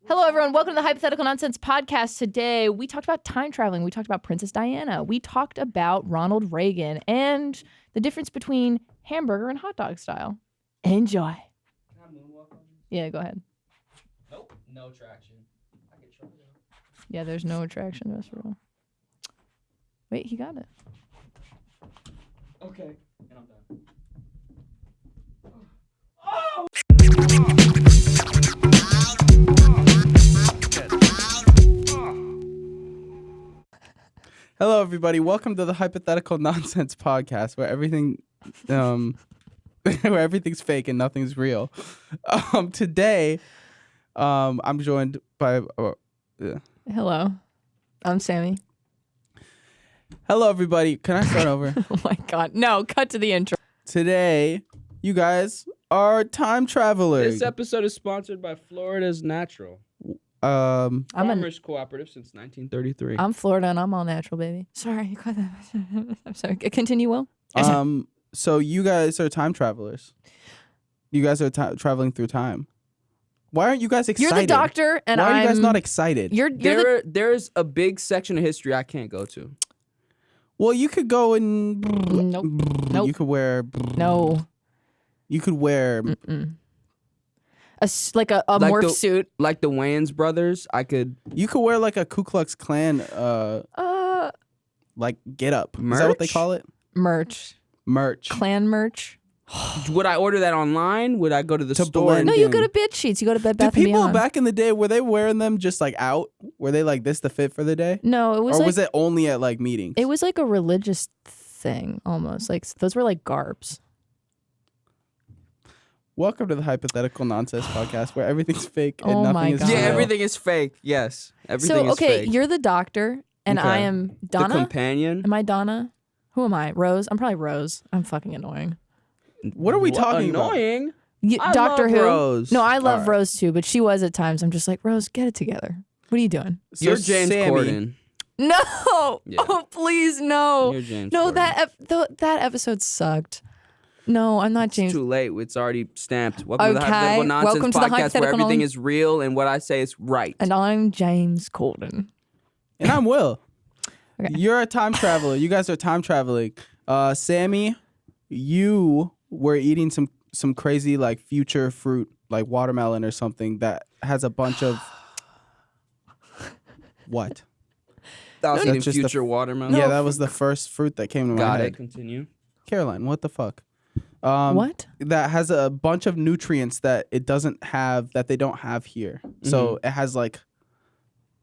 Hello, everyone. Welcome to the Hypothetical Nonsense podcast. Today, we talked about time traveling. We talked about Princess Diana. We talked about Ronald Reagan and the difference between hamburger and hot dog style. Enjoy. Can I moonwalk on this? Yeah, go ahead. Nope, no traction. I can try though. Yeah, there's no attraction to us for real. Wait, he got it. Okay, and I'm done. Hello, everybody. Welcome to the Hypothetical Nonsense podcast, where everything, where everything's fake and nothing's real. Today, I'm joined by. Hello. I'm Sammie. Hello, everybody. Can I start over? Oh my God. No, cut to the intro. Today, you guys are time travelers. This episode is sponsored by Florida's Natural. I'm Farmers Cooperative since 1933. I'm Florida and I'm all natural, baby. Sorry. I'm sorry. Continue, Will. So you guys are time travelers. You guys are traveling through time. Why aren't you guys excited? You're the doctor, and why are you guys not excited? There's a big section of history I can't go to. Well, you could go and Nope. You could wear You could wear like a morph suit. Like the Wayans brothers, I could. You could wear like a Ku Klux Klan like get up. Is that what they call it? Merch. Clan merch. Would I order that online? Would I go to the store? blend No, you in. go to Bed Sheets. You go to Bed Bath Did and people Beyond. back in the day, were they wearing them just like out? Were they like this the fit for the day? No, it was or like was it only at like meetings? it was like a religious thing almost. Like those were like garbs. Welcome to the Hypothetical Nonsense podcast, where everything's fake and Oh nothing my is God. real. Yeah, everything is fake. Yes, everything So is okay, fake. you're the doctor, and Okay. I am The Donna. companion. Am I Donna? Who am I? Rose? I'm probably Rose. I'm fucking annoying. What are we talking about? Annoying. I Doctor love Who? Rose. No, I love All right. Rose too, but she was at times. I'm just like, Rose, get it together. What are you doing? So You're James Sammie, Corden. No! Yeah. Oh, please, no. You're James No, Corden. that episode sucked. No, I'm not James. It's too late. It's already stamped. Welcome to the Okay. Hypothetical Nonsense Welcome to the podcast, where Hypothetical everything Non- is real and what I say is right. And I'm James Corden. And I'm Will. Okay. You're a time traveler. You guys are time traveling. Sammie, you were eating some crazy like future fruit, like watermelon or something that has a bunch of what? That was That's eating just the- future watermelon. Yeah, that was the first fruit that came to my Got head. it. Continue. Caroline, what the fuck? What? That has a bunch of nutrients that it doesn't have, that they don't have here. So it has like,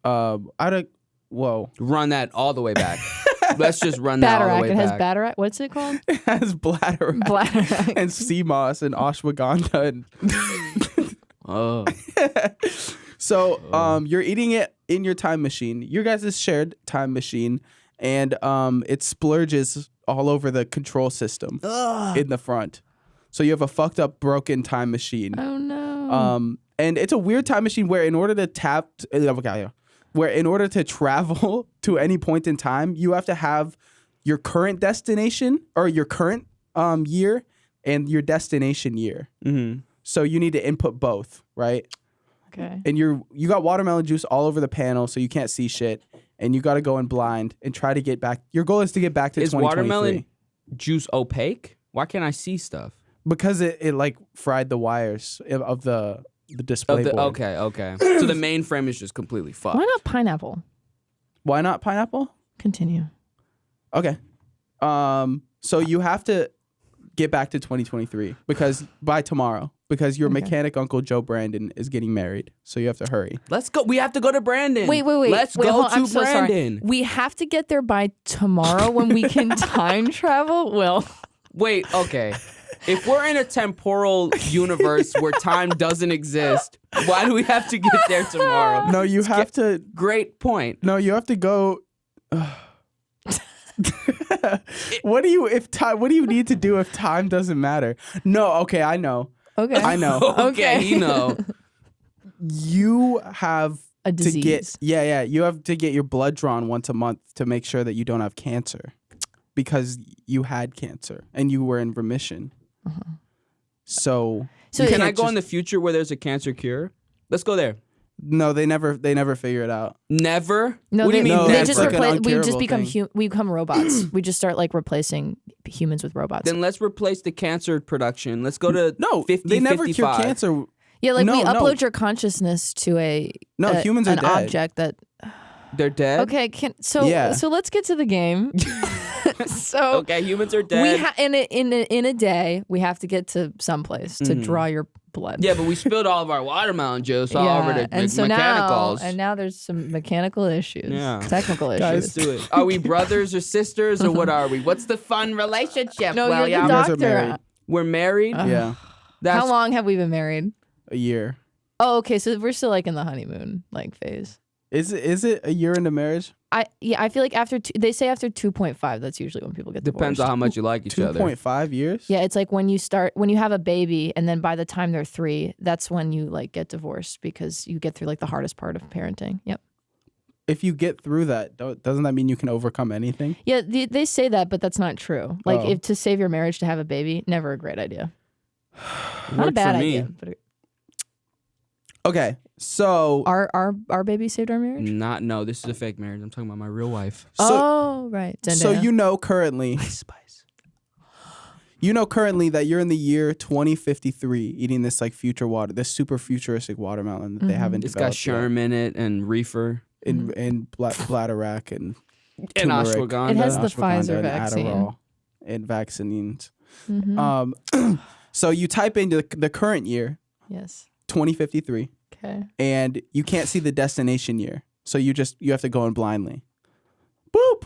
whoa. Run that all the way back. Let's just run that all the Batterack. way It has back. Batterack. What's it called? It has bladder Batterack. and sea moss and ashwagandha. And Oh. so you're eating it in your time machine. Your guys' shared time machine. And it splurges all over the control system in the front. So you have a fucked up, broken time machine. Oh, no. And it's a weird time machine where in order to travel to any point in time, you have to have your current destination or your current year and your destination year. Mm-hmm. So you need to input both, right? Okay. And you got watermelon juice all over the panel, so you can't see shit. And you got to go in blind and try to get back. Your goal is to get back to Is 2023. watermelon juice opaque? Why can't I see stuff? Because it like fried the wires of the display board. Okay. So the mainframe is just completely fucked. Why not pineapple? Why not pineapple? Continue. Okay. So you have to get back to 2023 because by tomorrow, because your mechanic uncle Joe Brandon is getting married. So you have to hurry. Let's go. We have to go to Brandon. Wait. Let's Wait, go hold on. to I'm so Brandon. sorry. We have to get there by tomorrow when we can time travel? Will. Wait, okay. If we're in a temporal universe where time doesn't exist, why do we have to get there tomorrow? No, you have to. Great point. No, you have to go. What do you need to do if time doesn't matter? No, okay, I know. Okay. I know. Okay. You know. You have A to get disease. you have to get your blood drawn once a month to make sure that you don't have cancer because you had cancer and you were in remission. So So you Can I can't go in just- the future where there's a cancer cure? Let's go there. No, they never figure it out. Never? No, What do you mean No, they never? just like an replace. We just uncurable become thing. we become robots. We just start like replacing humans with robots. Then let's replace the cancer production. Let's go to No, 50, they never 55. cure cancer. yeah, like no, we no. upload your consciousness to Humans are an dead. object that. They're dead? Okay, so Yeah. let's get to the game. So Okay, humans are dead. we in a day we have to get to someplace to draw your blood. Yeah, but we spilled all of our watermelon juice all over the and so mechanicals. now there's some mechanical issues, Yeah. technical Guys, issues. Let's do it. Are we brothers or sisters or what are we? What's the fun relationship? No, Well, you're You the guys are doctor. married. we're married. Yeah, That's How long have we been married? a year. Oh, okay, so we're still like in the honeymoon like phase. Is it a year into marriage? I feel like they say after 2.5, that's usually when people get depends divorced. on how much you like each other. 2.5 years. Yeah, it's like when you have a baby, and then by the time they're 3, that's when you like get divorced because you get through like the hardest part of parenting. Yep. If you get through that, doesn't that mean you can overcome anything? Yeah, they say that, but that's not true. Like, Oh. if to save your marriage to have a baby, never a great idea. Not a Worked bad for me. idea. But Okay, so our baby saved our marriage. No, this is a fake marriage. I'm talking about my real wife. Oh, right. so Zendaya. you know currently, Spice. that you're in the year 2053 eating this like future water, this super futuristic watermelon that they haven't It's got developed yet. Sherm in it and reefer in Bladderwrack and and turmeric, ashwagandha. It has the ashwagandha Pfizer and vaccine. Adderall and vaccines. Mhm. So you type into the current year, Yes. 2053, Okay. and you can't see the destination year. So you have to go in blindly. Boop.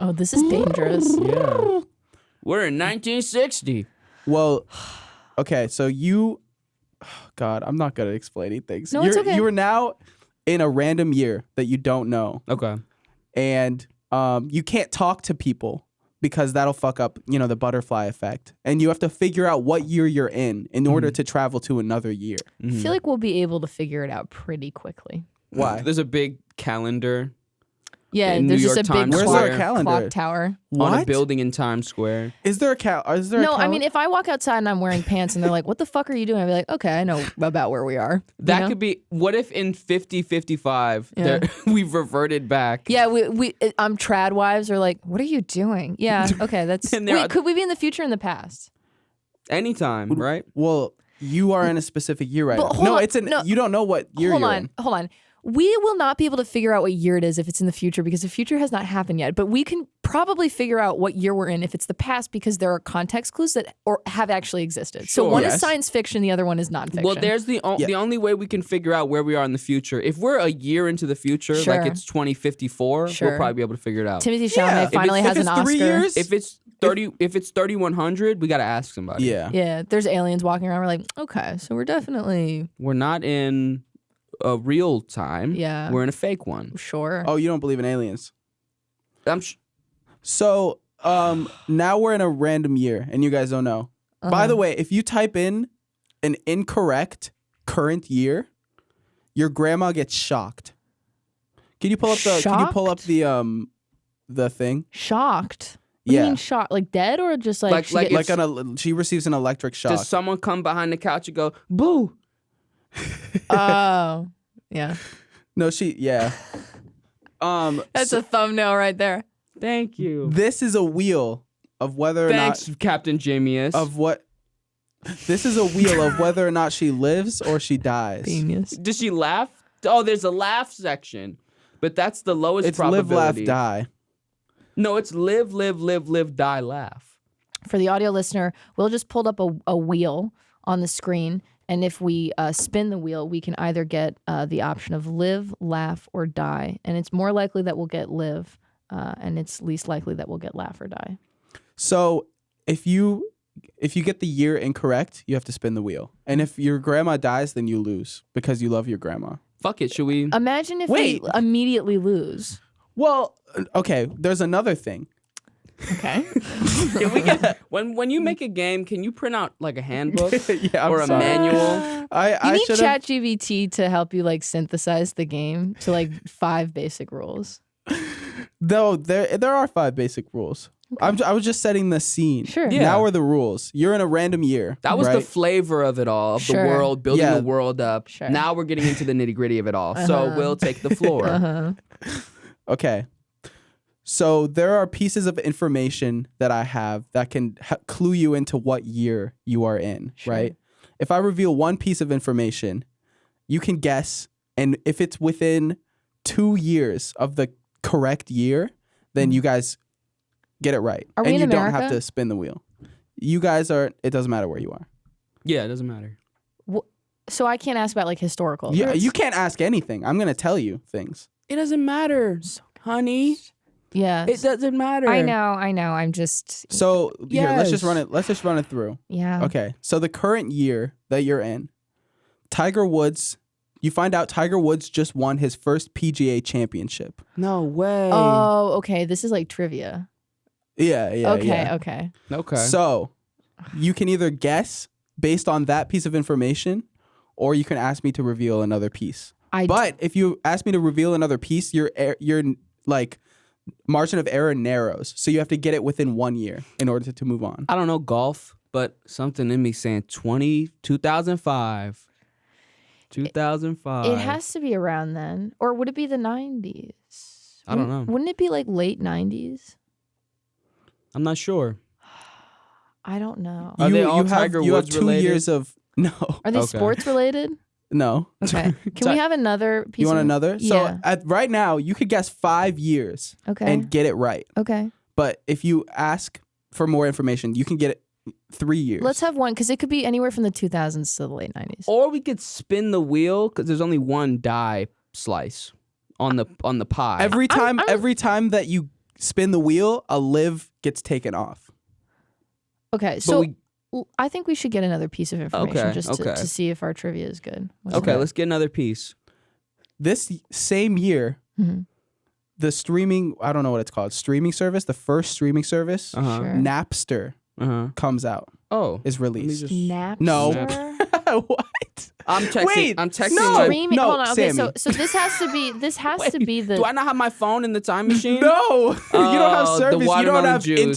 Oh, this is dangerous. Yeah. We're in 1960. Well, okay, so God, I'm not good at explaining things. No, it's okay. You are now in a random year that you don't know, Okay. and you can't talk to people because that'll fuck up, the butterfly effect. And you have to figure out what year you're in order to travel to another year. I feel like we'll be able to figure it out pretty quickly. Why? There's a big calendar Yeah, In there's New just York a big Times Where's clock, our calendar? clock tower. on a building in Times Square. Is there a Is there a No, I cal- mean, if I walk outside and I'm wearing pants and they're like, "What the fuck are you doing?" I'd be like, "Okay, I know about where we are." That could be. What if in 5055 Yeah. we've reverted back? Yeah, trad wives are like, "What are you doing?" Yeah, okay, that's. And they're- Wait, could we be in the future or in the past? Anytime, right? Well, you are in a specific year right But now. hold No, on, you don't know what year Hold you're on, in. hold on. We will not be able to figure out what year it is if it's in the future because the future has not happened yet. But we can probably figure out what year we're in if it's the past because there are context clues that have actually existed. So Sure. one is Yes. science fiction, the other one is nonfiction. Well, there's the only way we can figure out where we are in the future. If we're a year into the future, Sure. like it's 2054, Sure. we'll probably be able to figure it out. Timothy Chalamet Yeah. finally If has it's an Oscar. 3 years, If it's 3100, we got to ask somebody. yeah. Yeah, there's aliens walking around. We're like, okay, so we're definitely We're not in a real time. Yeah. We're in a fake one. sure. Oh, you don't believe in aliens? I'm So, now we're in a random year, and you guys don't know. By the way, if you type in an incorrect current year, your grandma gets shocked. Can you pull up the thing? Shocked. What do Yeah. you mean shocked? Like dead or just like, Like she gets- She receives an electric shock. Does someone come behind the couch and go, boo? Oh, yeah. No, yeah. That's a thumbnail right there. Thank you. This is a wheel of whether or Thanks, Captain Jamius. This is a wheel of whether or not she lives or she dies. Genius. Does she laugh? Oh, there's a laugh section. But that's the lowest It's live, laugh, probability. die. No, it's live, die, laugh. For the audio listener, Will just pulled up a wheel on the screen, and if we spin the wheel, we can either get the option of live, laugh, or die. And it's more likely that we'll get live, and it's least likely that we'll get laugh or die. So if you get the year incorrect, you have to spin the wheel. And if your grandma dies, then you lose because you love your grandma. Fuck it, should we? Imagine if Wait. we immediately lose. Well, okay, there's another thing. Okay. Can we get when you make a game? Can you print out like a handbook Yeah, I'm or a sorry. manual? I You need should've- ChatGPT to help you like synthesize the game to like 5 basic rules. Though there are 5 basic rules. I was just setting the scene. Sure. Yeah. Now are the rules. You're in a random year. That was the right? flavor of it all, of Sure. the world, building Yeah. the world up. Sure. Now we're getting into the nitty gritty of it all. So we'll take the floor. Uh-huh. Okay. So there are pieces of information that I have that can clue you into what year you are in, Sure. right? If I reveal one piece of information, you can guess, and if it's within 2 years of the correct year, then you guys get it right. Are we and in you don't have America? to spin the wheel. You guys are, it doesn't matter where you are. Yeah, it doesn't matter. So I can't ask about like historical. Yeah, events? you can't ask anything. I'm going to tell you things. It doesn't matter, honey. Yeah. It doesn't matter. I know. I'm just. So here, let's just Yes. run it. Let's just run it through. Yeah. Okay. So the current year that you're in, Tiger Woods, you find out Tiger Woods just won his first PGA championship. No way. Oh, okay. This is like trivia. Yeah. Okay. Yeah. Okay. Okay. So you can either guess based on that piece of information, or you can ask me to reveal another piece. But if you ask me to reveal another piece, your like margin of error narrows. So you have to get it within 1 year in order to move on. I don't know golf, but something in me saying 2005. 2005. It has to be around then, or would it be the 90s? I don't know. Wouldn't it be like late 90s? I'm not sure. I don't know. Are they all Tiger you have Woods 2 related? years of no. Are they Okay. sports related? No. Okay. Can we have another piece? You want of- another? Yeah. So right now, you could guess 5 years Okay. and get it right. Okay. But if you ask for more information, you can get it 3 years. Let's have one because it could be anywhere from the 2000s to the late 90s. Or we could spin the wheel because there's only one die slice on the pie. every time I'm- every time that you spin the wheel, a live gets taken off. Okay. But So we- I think we should get another piece of information Okay, just okay. to see if our trivia is good. okay, let's get another piece. This same year, Mhm. the streaming, I don't know what it's called, streaming service, the first streaming service, Uh huh. Sure. Napster comes out, Oh, is released. just- Napster? No. What? I'm texting. Wait, I'm texting no. my. Streaming. No, Hold on. Okay. Sammie. So this has to be. This has to be the. Do I not have my phone in the time machine? No, you don't have Oh, the service. You don't watermelon have juice.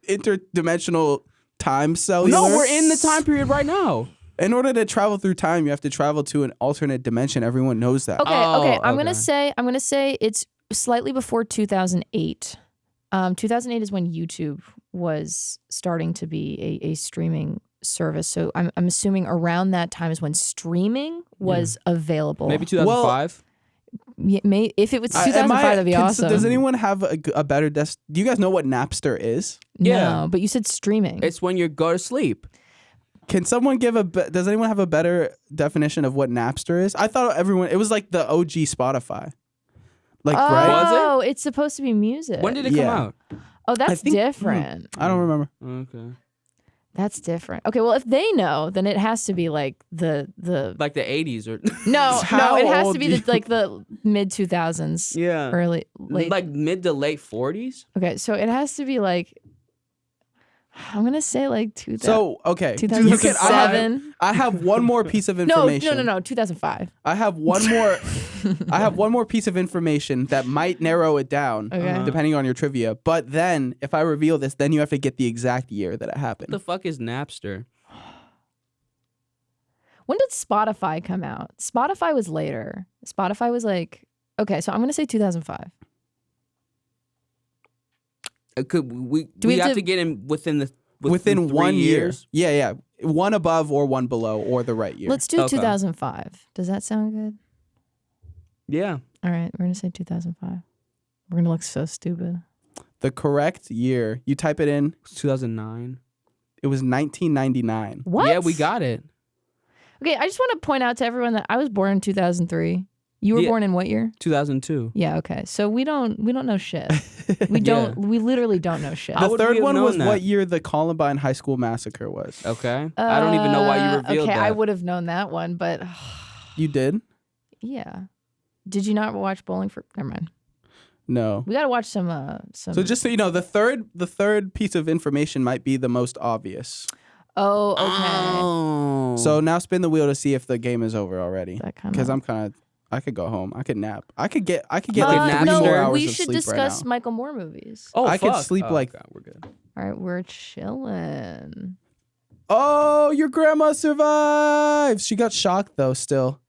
interdimensional time cellular. No, we're in the time period right now. In order to travel through time, you have to travel to an alternate dimension. Everyone knows that. Okay. Oh, Okay. I'm gonna okay. say it's slightly before 2008. 2008 is when YouTube was starting to be a streaming service. So I'm assuming around that time is when streaming was available. Maybe 2005. If it was 2005, that'd be awesome. Does anyone have a better do you guys know what Napster is? Yeah. No, but you said streaming. It's when you go to sleep. Can someone give does anyone have a better definition of what Napster is? I thought it was like the OG Spotify. Like, right? Was it? Oh, it's supposed to be music. When did it come Yeah. out? Oh, that's think- different. I don't remember. Okay. That's different. Okay, well, if they know, then it has to be like the Like the 80s or no, How it has old to be you- like the mid 2000s, yeah, early late. like mid to late 40s. Okay, so it has to be like I'm gonna say like 2000. So, okay. You can- 2007. I have one more piece of No, information. no, 2005. I have one more I have one more piece of information that might narrow it down Okay. depending on your trivia. But then if I reveal this, then you have to get the exact year that it happened. What the fuck is Napster? When did Spotify come out? Spotify was later. Spotify was like okay, so I'm gonna say 2005. Could we? Do we we have have to- to get in within Within 3 1 year. years. Yeah. One above or one below or the right year. Let's do Okay. 2005. Does that sound good? Yeah. All right, we're gonna say 2005. We're gonna look so stupid. The correct year, you type it in, 2009. it was 1999. What? Yeah, we got it. Okay, I just want to point out to everyone that I was born in 2003. You were Yeah. born in what year? 2002. Yeah, okay. So we don't know shit. We literally don't know shit. How The would we third have one known was that? what year the Columbine High School massacre was. Okay. I don't even know why you revealed okay, that. I would have known that one, but You did? yeah. Did you not watch Bowling for Never mind. No. We got to watch some So just so you know, the third piece of information might be the most obvious. Oh, okay. Oh. So now spin the wheel to see if the game is over already. That kind Because of I'm kind of I could go home. I could nap. I could get like 3 no, more hours we of should sleep discuss right now. Michael Moore movies. Oh, I could fuck. sleep Oh, like- okay, we're good. All right, we're chilling. Oh, your grandma survived. She got shocked though still.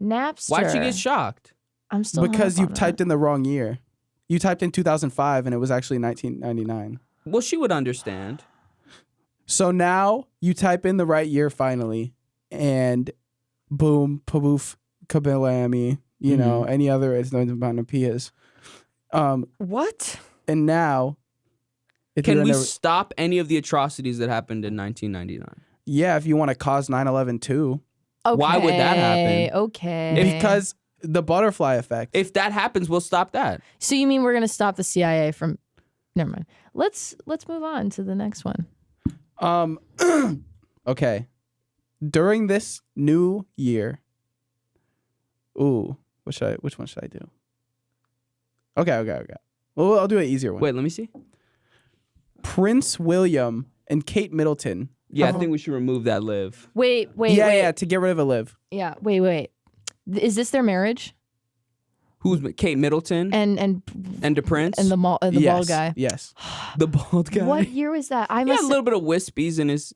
Napster. Why'd she get shocked? I'm still Because you hung up on typed that. in the wrong year. You typed in 2005 and it was actually 1999. Well, she would understand. So now you type in the right year finally, and boom, paboof, kabilami, you know, any other it's known about Napias. What? And now, if Can you're we in a- stop any of the atrocities that happened in 1999? yeah, if you want to cause 9/11 too, Okay. Why would that happen? Okay. because the butterfly effect. If that happens, we'll stop that. So you mean we're gonna stop the CIA from? Never mind. Let's move on to the next one. Okay. During this new year, which one should I do? Okay. Well, I'll do an easier one. Wait, let me see. Prince William and Kate Middleton. Yeah, I think we should remove that live. Wait. Yeah, to get rid of a live. Yeah. Wait. Is this their marriage? Who's Kate Middleton And the Prince and the bald guy. Yes. the bald guy? What year was that? I He had must a little bit of wispies in his.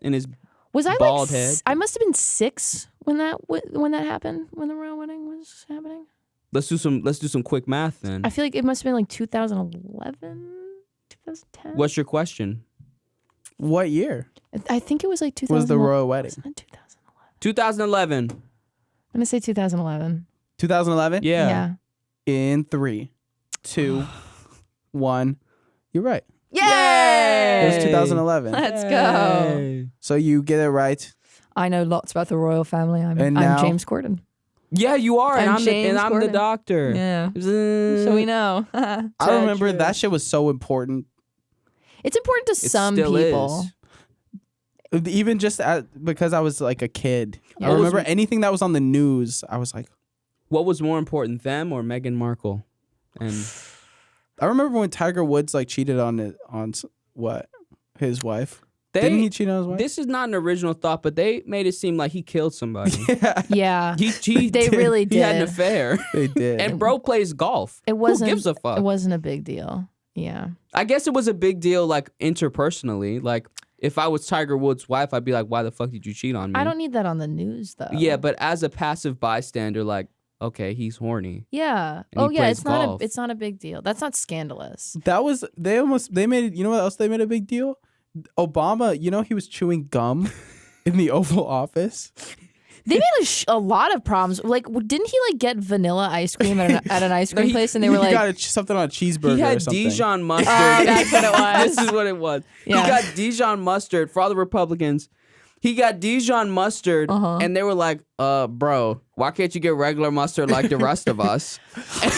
was I bald like head. I must have been 6 when that happened, when the royal wedding was happening. Let's do some quick math then. I feel like it must have been like 2011, 2010. What's your question? What year I think it was like 2000. was the royal wedding? Wasn't it 2011? 2011. I'm gonna say 2011. 2011? Yeah. In 3, 2, 1. You're right. Yay! It was 2011. Let's go. Yay. So you get it right. I know lots about the royal family. I'm And now- James Corden. Yeah, you are, and I'm I'm James the Corden. doctor. Yeah. So So we know. I remember that shit was so important. It's important to It some still people. is. Even just because I was like a kid. Yeah. I What was- remember anything that was on the news, I was like, What was more important, them or Meghan Markle? And I remember when Tiger Woods like cheated on his wife. Didn't he cheat on his wife? This is not an original thought, but they made it seem like he killed somebody. Yeah. He They really He had an did. affair. They did. And bro plays golf. It wasn't. Who gives a fuck? It wasn't a big deal. Yeah. I guess it was a big deal, like interpersonally. Like if I was Tiger Woods' wife, I'd be like, "Why the fuck did you cheat on me?" I don't need that on the news though. Yeah, but as a passive bystander, like, okay, he's horny. Yeah. And Oh he yeah. plays It's golf. not a big deal. That's not scandalous. they made it. You know what else they made a big deal? Obama, he was chewing gum in the Oval Office. They made a lot of problems. Like, didn't he like get vanilla ice cream at an ice cream place, and they were He like, got something on a cheeseburger He or had something. Dijon mustard. that's what it was. This is what it was. Yeah. He got Dijon mustard for all the Republicans. He got Dijon mustard, and they were like, bro, why can't you get regular mustard like the rest of us?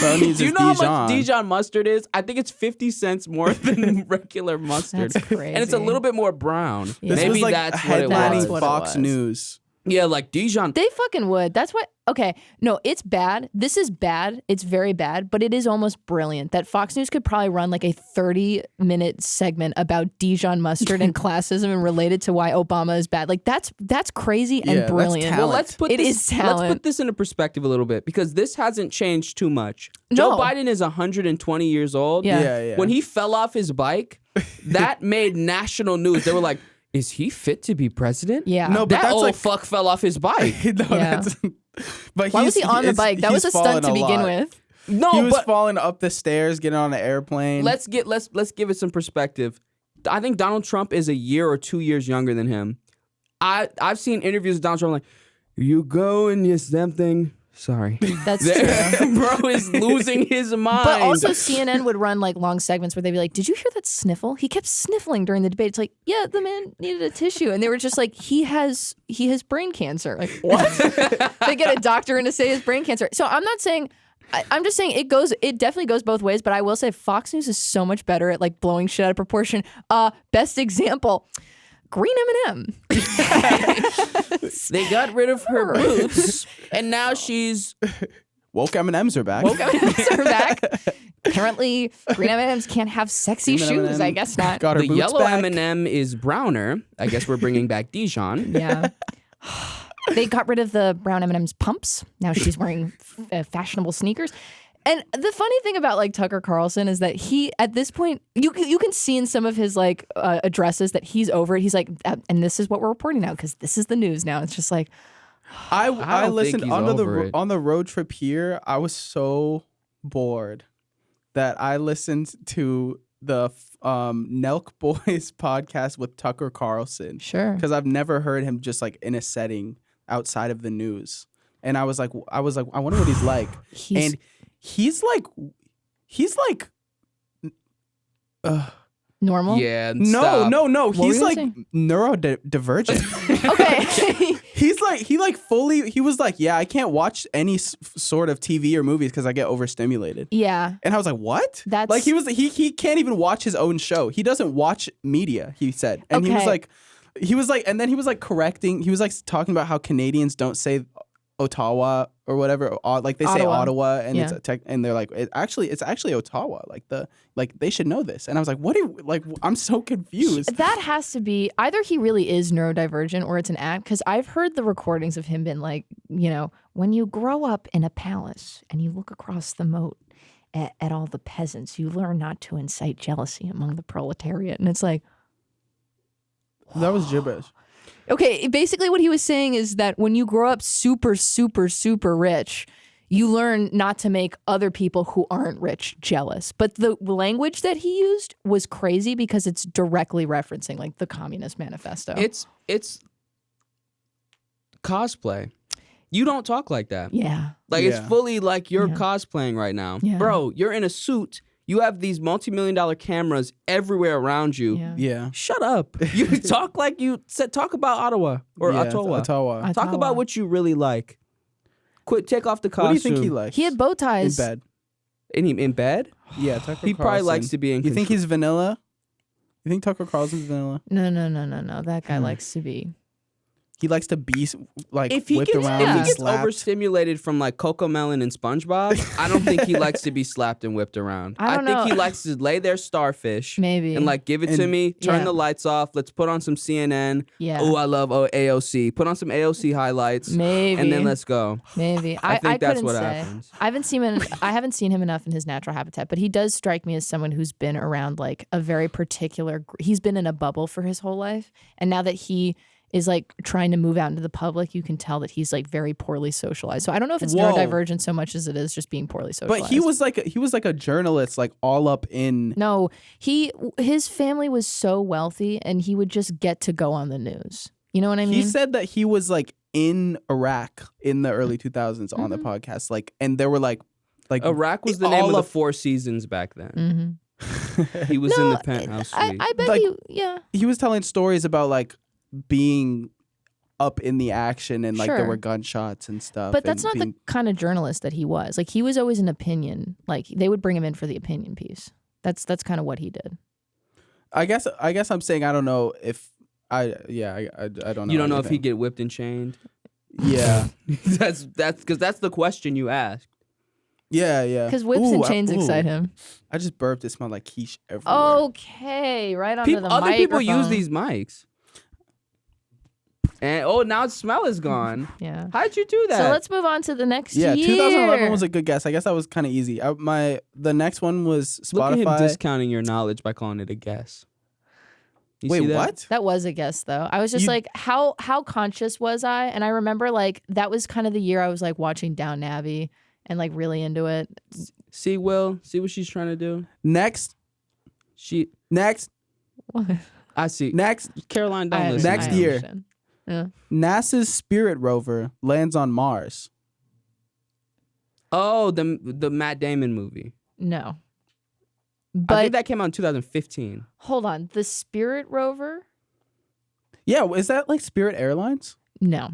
Bro needs Do you his know how much Dijon. Dijon mustard is? I think it's 50 cents more than regular mustard. That's crazy. And it's a little bit more brown. Yeah. This Maybe was like that's what it headlining was. That's what it Fox was. News. Yeah, like Dijon. They fucking would. That's what. Okay, no, it's bad. This is bad. It's very bad, but it is almost brilliant that Fox News could probably run like a 30-minute segment about Dijon mustard and classism and related to why Obama is bad. Like that's crazy Yeah, and that's brilliant. talent. Well, let's put It this, is talent. Let's put this into perspective a little bit because this hasn't changed too much. No. Joe Biden is 120 years old. Yeah. Yeah. When he fell off his bike, that made national news. They were like, "Is he fit to be president?" Yeah. No, but that that's old like fuck fell off his bike. no, Yeah. but Why was he on the bike? That was a stunt to begin with. No, He was but falling up the stairs, getting on an airplane. let's give it some perspective. I think Donald Trump is a year or 2 years younger than him. I've seen interviews with Donald Trump like, "You go and you something." Sorry. That's true. Bro is losing his mind. But also CNN would run like long segments where they'd be like, "Did you hear that sniffle? He kept sniffling during the debate." It's like, yeah, the man needed a tissue, and they were just like, he has brain cancer. Like what? They get a doctor in to say his brain cancer. So I'm not saying. I'm just saying it definitely goes both ways. But I will say Fox News is so much better at like blowing shit out of proportion. Best example. Green M&M. They got rid of her boots, and now she's woke M&Ms are back. Woke M&Ms are back. Apparently, green M&Ms can't have sexy Green shoes. M&M I guess not. Got her the boots yellow back. M&M is browner. I guess we're bringing back Dijon. Yeah. They got rid of the brown M&M's pumps. Now she's wearing fashionable sneakers. And the funny thing about like Tucker Carlson is that he, at this point, you can see in some of his like addresses that he's over it. He's like, and this is what we're reporting now because this is the news now. It's just like, I don't listened think he's on the road trip here. I was so bored that I listened to the Nelk Boys podcast with Tucker Carlson. sure. Because I've never heard him just like in a setting outside of the news. And I was like, I wonder what he's like. He's like normal. Yeah. no. What were He's you like saying? neurodivergent. Okay. He was like, yeah, I can't watch any sort of TV or movies because I get overstimulated. Yeah. And I was like, what? That's Like he can't even watch his own show. He doesn't watch media, he said. And he was like, and then he was like correcting, he was like talking about how Canadians don't say Ottawa or whatever, like they say Ottawa, and Yeah. and they're like, it's actually Ottawa. Like they should know this. And I was like, what do you, like, I'm so confused. That has to be either he really is neurodivergent or it's an act. Because I've heard the recordings of him being like, when you grow up in a palace and you look across the moat at all the peasants, you learn not to incite jealousy among the proletariat. And it's like, That was gibberish. okay, basically what he was saying is that when you grow up super, super, super rich, you learn not to make other people who aren't rich jealous. But the language that he used was crazy because it's directly referencing like the Communist Manifesto. It's cosplay. You don't talk like that. Yeah. Like Yeah. it's fully like you're Yeah. cosplaying right now. Yeah. Bro, you're in a suit. You have these multi-million-dollar cameras everywhere around you. Yeah. Yeah. Shut up. You talk like you said. Talk about Ottawa or Yeah, Ottawa. Ottawa. I- Talk Ottawa. about what you really like. Quit. Take off the costume. What do you think he likes? He had bow in ties. bed. In bed? Yeah, Tucker He probably Carlson. likes to be in. You think he's vanilla? You think Tucker Carlson's vanilla? No. That guy likes to be. He likes to be like if he whipped gets, around if and he gets slapped. overstimulated from like Cocomelon and SpongeBob, I don't think he likes to be slapped and whipped around. I don't think know. he likes to lay there starfish Maybe. and like give it to And- me, turn Yeah. the lights off, let's put on some CNN. Yeah. Oh, I love AOC. Put on some AOC highlights. Maybe. And then let's go. Maybe. I think that's couldn't what say. happens. I haven't seen him enough in his natural habitat, but he does strike me as someone who's been around like a very particular. He's been in a bubble for his whole life, and now that he is like trying to move out into the public, you can tell that he's like very poorly socialized. So I don't know if it's Whoa. neurodivergent so much as it is just being poorly socialized. But he was like a journalist, like all up in. No, his family was so wealthy, and he would just get to go on the news. You know what I mean? He said that he was like in Iraq in the early 2000s on the Mm-hmm. podcast, like, and there were like Iraq was the name all of the of- Four Seasons back then. Mm-hmm. He was in the penthouse suite. I bet Like- yeah. he was telling stories about like being up in the action and like there Sure. were gunshots and stuff. But that's and not the kind of journalist that he was. Like he was always an opinion. Like they would bring him in for the opinion piece. That's kind of what he did. I guess I'm saying I don't know if I don't know. You don't know if anything. he'd get whipped and chained? Yeah. that's because that's the question you asked. Yeah. Because whips and chains excite him. I just burped. It smelled like quiche everywhere. Okay, right onto the Other people use microphone. these mics. And now the smell is gone. Yeah. How'd you do that? So let's move on to the next Yeah, year. 2011 was a good guess. I guess that was kind of easy. The next one was Look at him Spotify. discounting your knowledge by calling it a guess. You Wait, see that? what? That was a guess, though. I was just You- like, how conscious was I? And I remember like that was kind of the year I was like watching Downton Abbey and like really into it. See, Will? See what she's trying to do? Next. What? I see. Next. Caroline, don't I- listen. Next I year. understand. Yeah. NASA's Spirit rover lands on Mars. Oh, the Matt Damon movie. No. I But think that came out in 2015. hold on, the Spirit rover? Yeah, is that like Spirit Airlines? No.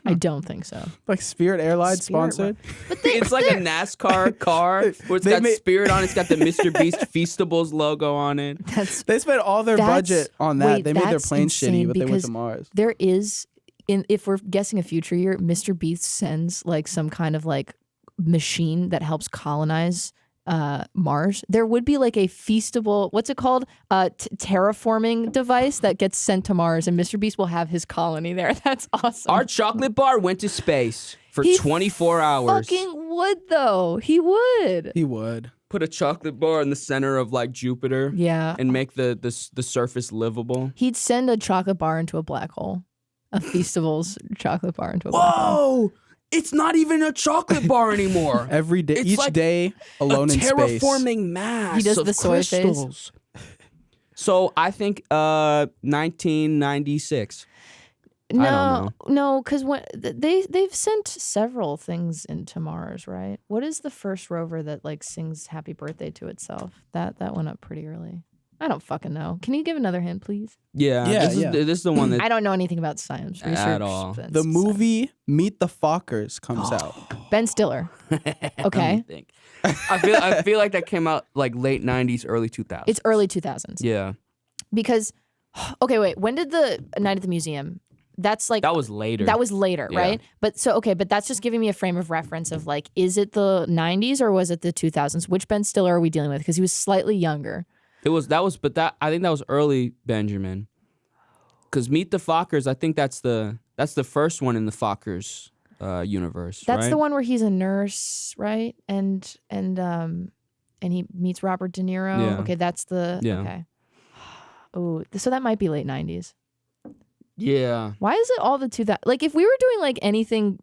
I don't think so. Like Spirit Airlines Spirit sponsored? But they, It's like a NASCAR car where it's They got made- Spirit on it. It's got the Mr. Beast Feastables logo on it. that's They spent all their That's- budget on that. wait, They made their that's plane insane shitty, but they went because to Mars. there is if we're guessing a future year, Mr. Beast sends like some kind of like machine that helps colonize Mars, there would be like a feastable, what's it called? Terraforming device that gets sent to Mars, and Mr. Beast will have his colony there. That's awesome. Our chocolate bar went to space for He 24 hours. Fucking would though. He would. He would. Put a chocolate bar in the center of like Jupiter. Yeah. And make the surface livable. He'd send a chocolate bar into a black hole. A Feastable's chocolate bar into a black hole. Whoa! It's not even a chocolate bar anymore. Every day, It's each like day, alone in space. Terraforming mass. He does of the soy phase. crystals. So I think 1996. I don't No, because when they've sent several things into Mars, right? What is the first rover that like sings "Happy Birthday" to itself? That went up pretty early. I don't fucking know. Can you give another hint, please? Yeah. This is the one that I don't know anything about science research At all. The movie Meet the Fockers comes out. Ben Stiller. Okay, think. I feel like that came out like late 90s, early 2000s. it's early 2000s. Yeah. Because, okay, wait. When did the Night at the Museum? That's like That was later. That was later, Yeah. right? But but that's just giving me a frame of reference of like, is it the 90s or was it the 2000s? Which Ben Stiller are we dealing with? Because he was slightly younger. I think that was early Benjamin. Because Meet the Fockers, I think that's the first one in the Fockers universe. That's right? the one where he's a nurse, right? And he meets Robert De Niro. Yeah. Okay, that's the Yeah. okay. Oh, so that might be late 90s. Yeah. Why is it all the 2000s? Like if we were doing like anything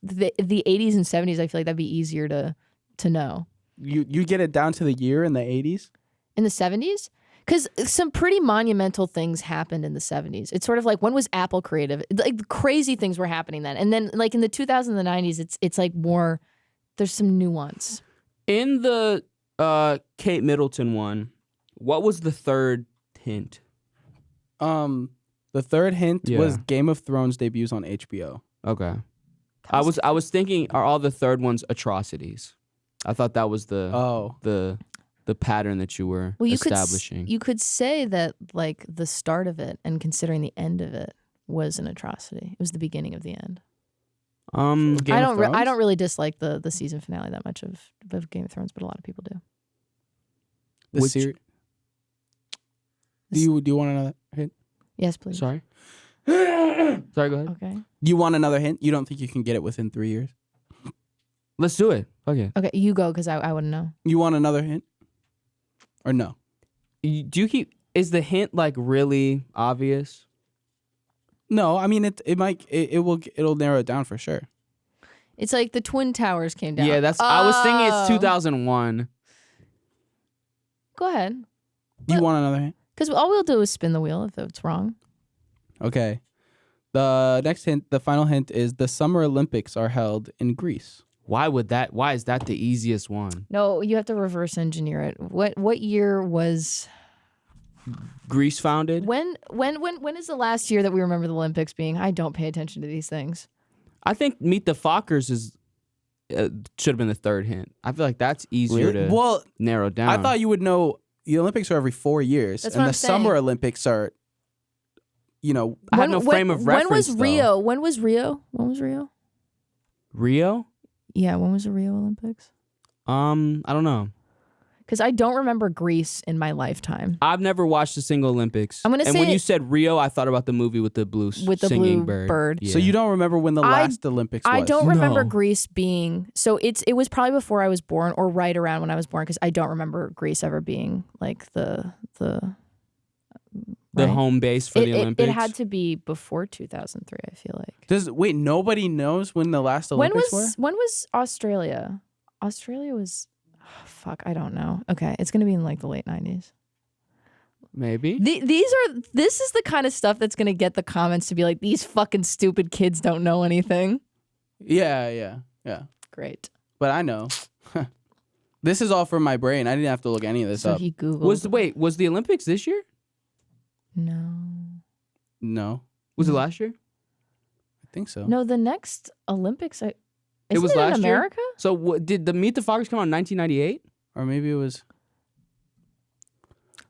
the 80s and 70s, I feel like that'd be easier to know. You get it down to the year in the 80s? In the 70s? Because some pretty monumental things happened in the 70s. It's sort of like, when was Apple creative? Like crazy things were happening then. And then like in the 2000s and the 90s, it's like more, there's some nuance. In the Kate Middleton one, what was the third hint? The third hint Yeah. was Game of Thrones debuts on HBO. Okay. I was thinking, are all the third ones atrocities? I thought that was the pattern that you were establishing. You could say that like the start of it and considering the end of it was an atrocity. It was the beginning of the end. Game of Thrones? I don't really dislike the season finale that much of Game of Thrones, but a lot of people do. The series. Do you want another hint? Yes, please. Sorry. Sorry, go ahead. Okay. You want another hint? You don't think you can get it within 3 years? Let's do it. Okay. Okay, you go because I wouldn't know. You want another hint? Or no? Is the hint like really obvious? No, I mean it'll narrow it down for sure. It's like the Twin Towers came down. Yeah, I was thinking it's Oh. 2001. Go ahead. You want another hint? Because all we'll do is spin the wheel if it's wrong. Okay. The next hint, the final hint is the Summer Olympics are held in Greece. Why is that the easiest one? No, you have to reverse engineer it. What year was Greece founded? when is the last year that we remember the Olympics being? I don't pay attention to these things. I think Meet the Fockers should have been the third hint. I feel like that's easier to narrow down. I thought you would know the Olympics are every 4 years. That's and what the I'm saying. Summer Olympics are, I have no frame of reference. When was though. Rio? When was Rio? Rio? Yeah, when was the Rio Olympics? I don't know. Because I don't remember Greece in my lifetime. I've never watched a single Olympics. I'm gonna and say when you said Rio, I thought about the movie with the blue singing bird. Yeah. So you don't remember when the last Olympics was? I don't remember No. Greece being so. It was probably before I was born or right around when I was born because I don't remember Greece ever being like the right? home base for the Olympics. It had to be before 2003. I feel like. Wait, nobody knows when the last Olympics were? When was Australia? Australia was. Fuck, I don't know. Okay, it's gonna be in like the late 90s. Maybe. This is the kind of stuff that's gonna get the comments to be like, these fucking stupid kids don't know anything. Yeah. Great. But I know. This is all from my brain. I didn't have to look any of this So up. he Googled. Was the Olympics this year? No. No, Was it last year? I think so. No, the next Olympics. It was last in year? America? So did the Meet the Fockers come out in 1998? Or maybe it was.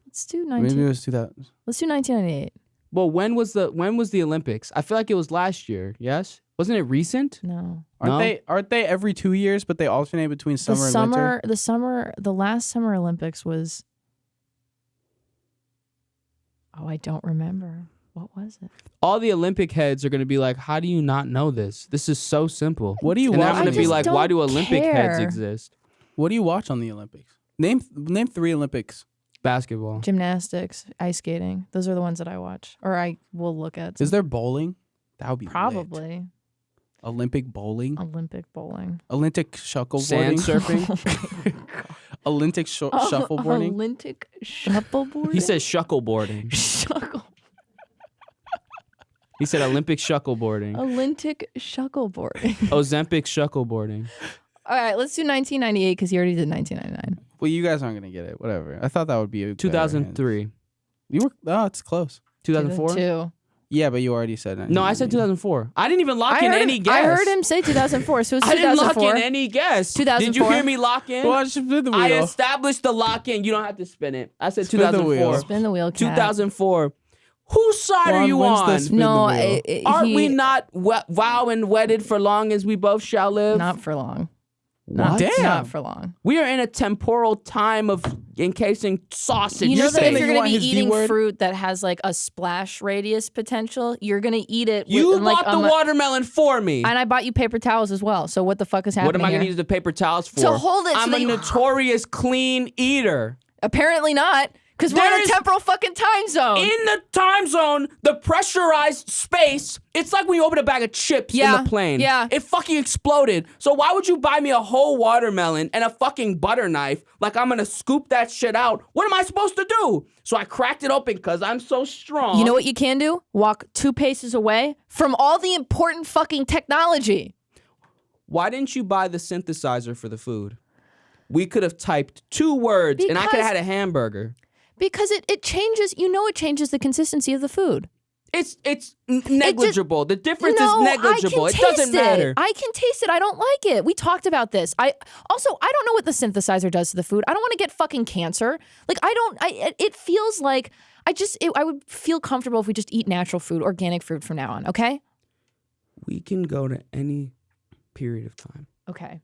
Let's do Maybe it was 2000. Let's do 1998. Well, when was the Olympics? I feel like it was last year. Yes. Wasn't it recent? No. Aren't they every 2 years, but they alternate between summer and winter? The last Summer Olympics was. Oh, I don't remember. What was it? All the Olympic heads are going to be like, how do you not know this? This is so simple. What do you And watch? I'm going to be like, why do Olympic heads care. exist? What do you watch on the Olympics? Name 3 Olympics. Basketball. Gymnastics, ice skating. Those are the ones that I watch, or I will look at. Is there bowling? That would be Probably lit. Olympic bowling. Olympic bowling. Olympic shuffleboarding. Sand surfing. Olympic shuffleboarding. Olympic shuffleboarding. He said shuckle-boarding. He said Olympic shuckle-boarding. Olympic shuffleboarding. Ozempic shuckle-boarding. All right, let's do 1998 because he already did 1999. Well, you guys aren't gonna get it. Whatever. I thought that would be a 2003. You were. Oh, it's close. 2004? 2002. Yeah, but you already said that. No, I said 2004. I didn't even lock in any guess. I heard him say 2004, so it's 2004. I didn't lock in any guess. 2004. Did you hear me lock in? Well, I should spin the wheel. I established the lock in. You don't have to spin it. I said Spin the 2004. wheel. Spin the wheel, cat. 2004. Whose side are you on? No, Aren't we not vow and wedded for long as we both shall live? Not for long. What? Damn. Not for long. We are in a temporal time of encasing sausage. You know that saying if that you're you going want to be his eating D-word? fruit that has like a splash radius potential, you're going to eat it. You with, bought the watermelon for me. And I bought you paper towels as well. So what the fuck is happening What am I here? going to use the paper towels for? To hold it so I'm that a you- notorious clean eater. Apparently not, because we're in There a is- temporal fucking time zone. In the time zone, the pressurized space, it's like when you open a bag of chips in the plane. Yeah. It fucking exploded. So why would you buy me a whole watermelon and a fucking butter knife like I'm gonna scoop that shit out? What am I supposed to do? So I cracked it open because I'm so strong. You know what you can do? Walk 2 paces away from all the important fucking technology. Why didn't you buy the synthesizer for the food? We could have typed 2 words and I could have had a hamburger. Because it changes, it changes the consistency of the food. It's negligible. The difference is negligible. It doesn't matter. I can taste it. I don't like it. We talked about this. I don't know what the synthesizer does to the food. I don't want to get fucking cancer. Like it feels like I would feel comfortable if we just eat natural food, organic food from now on, okay? We can go to any period of time. Okay.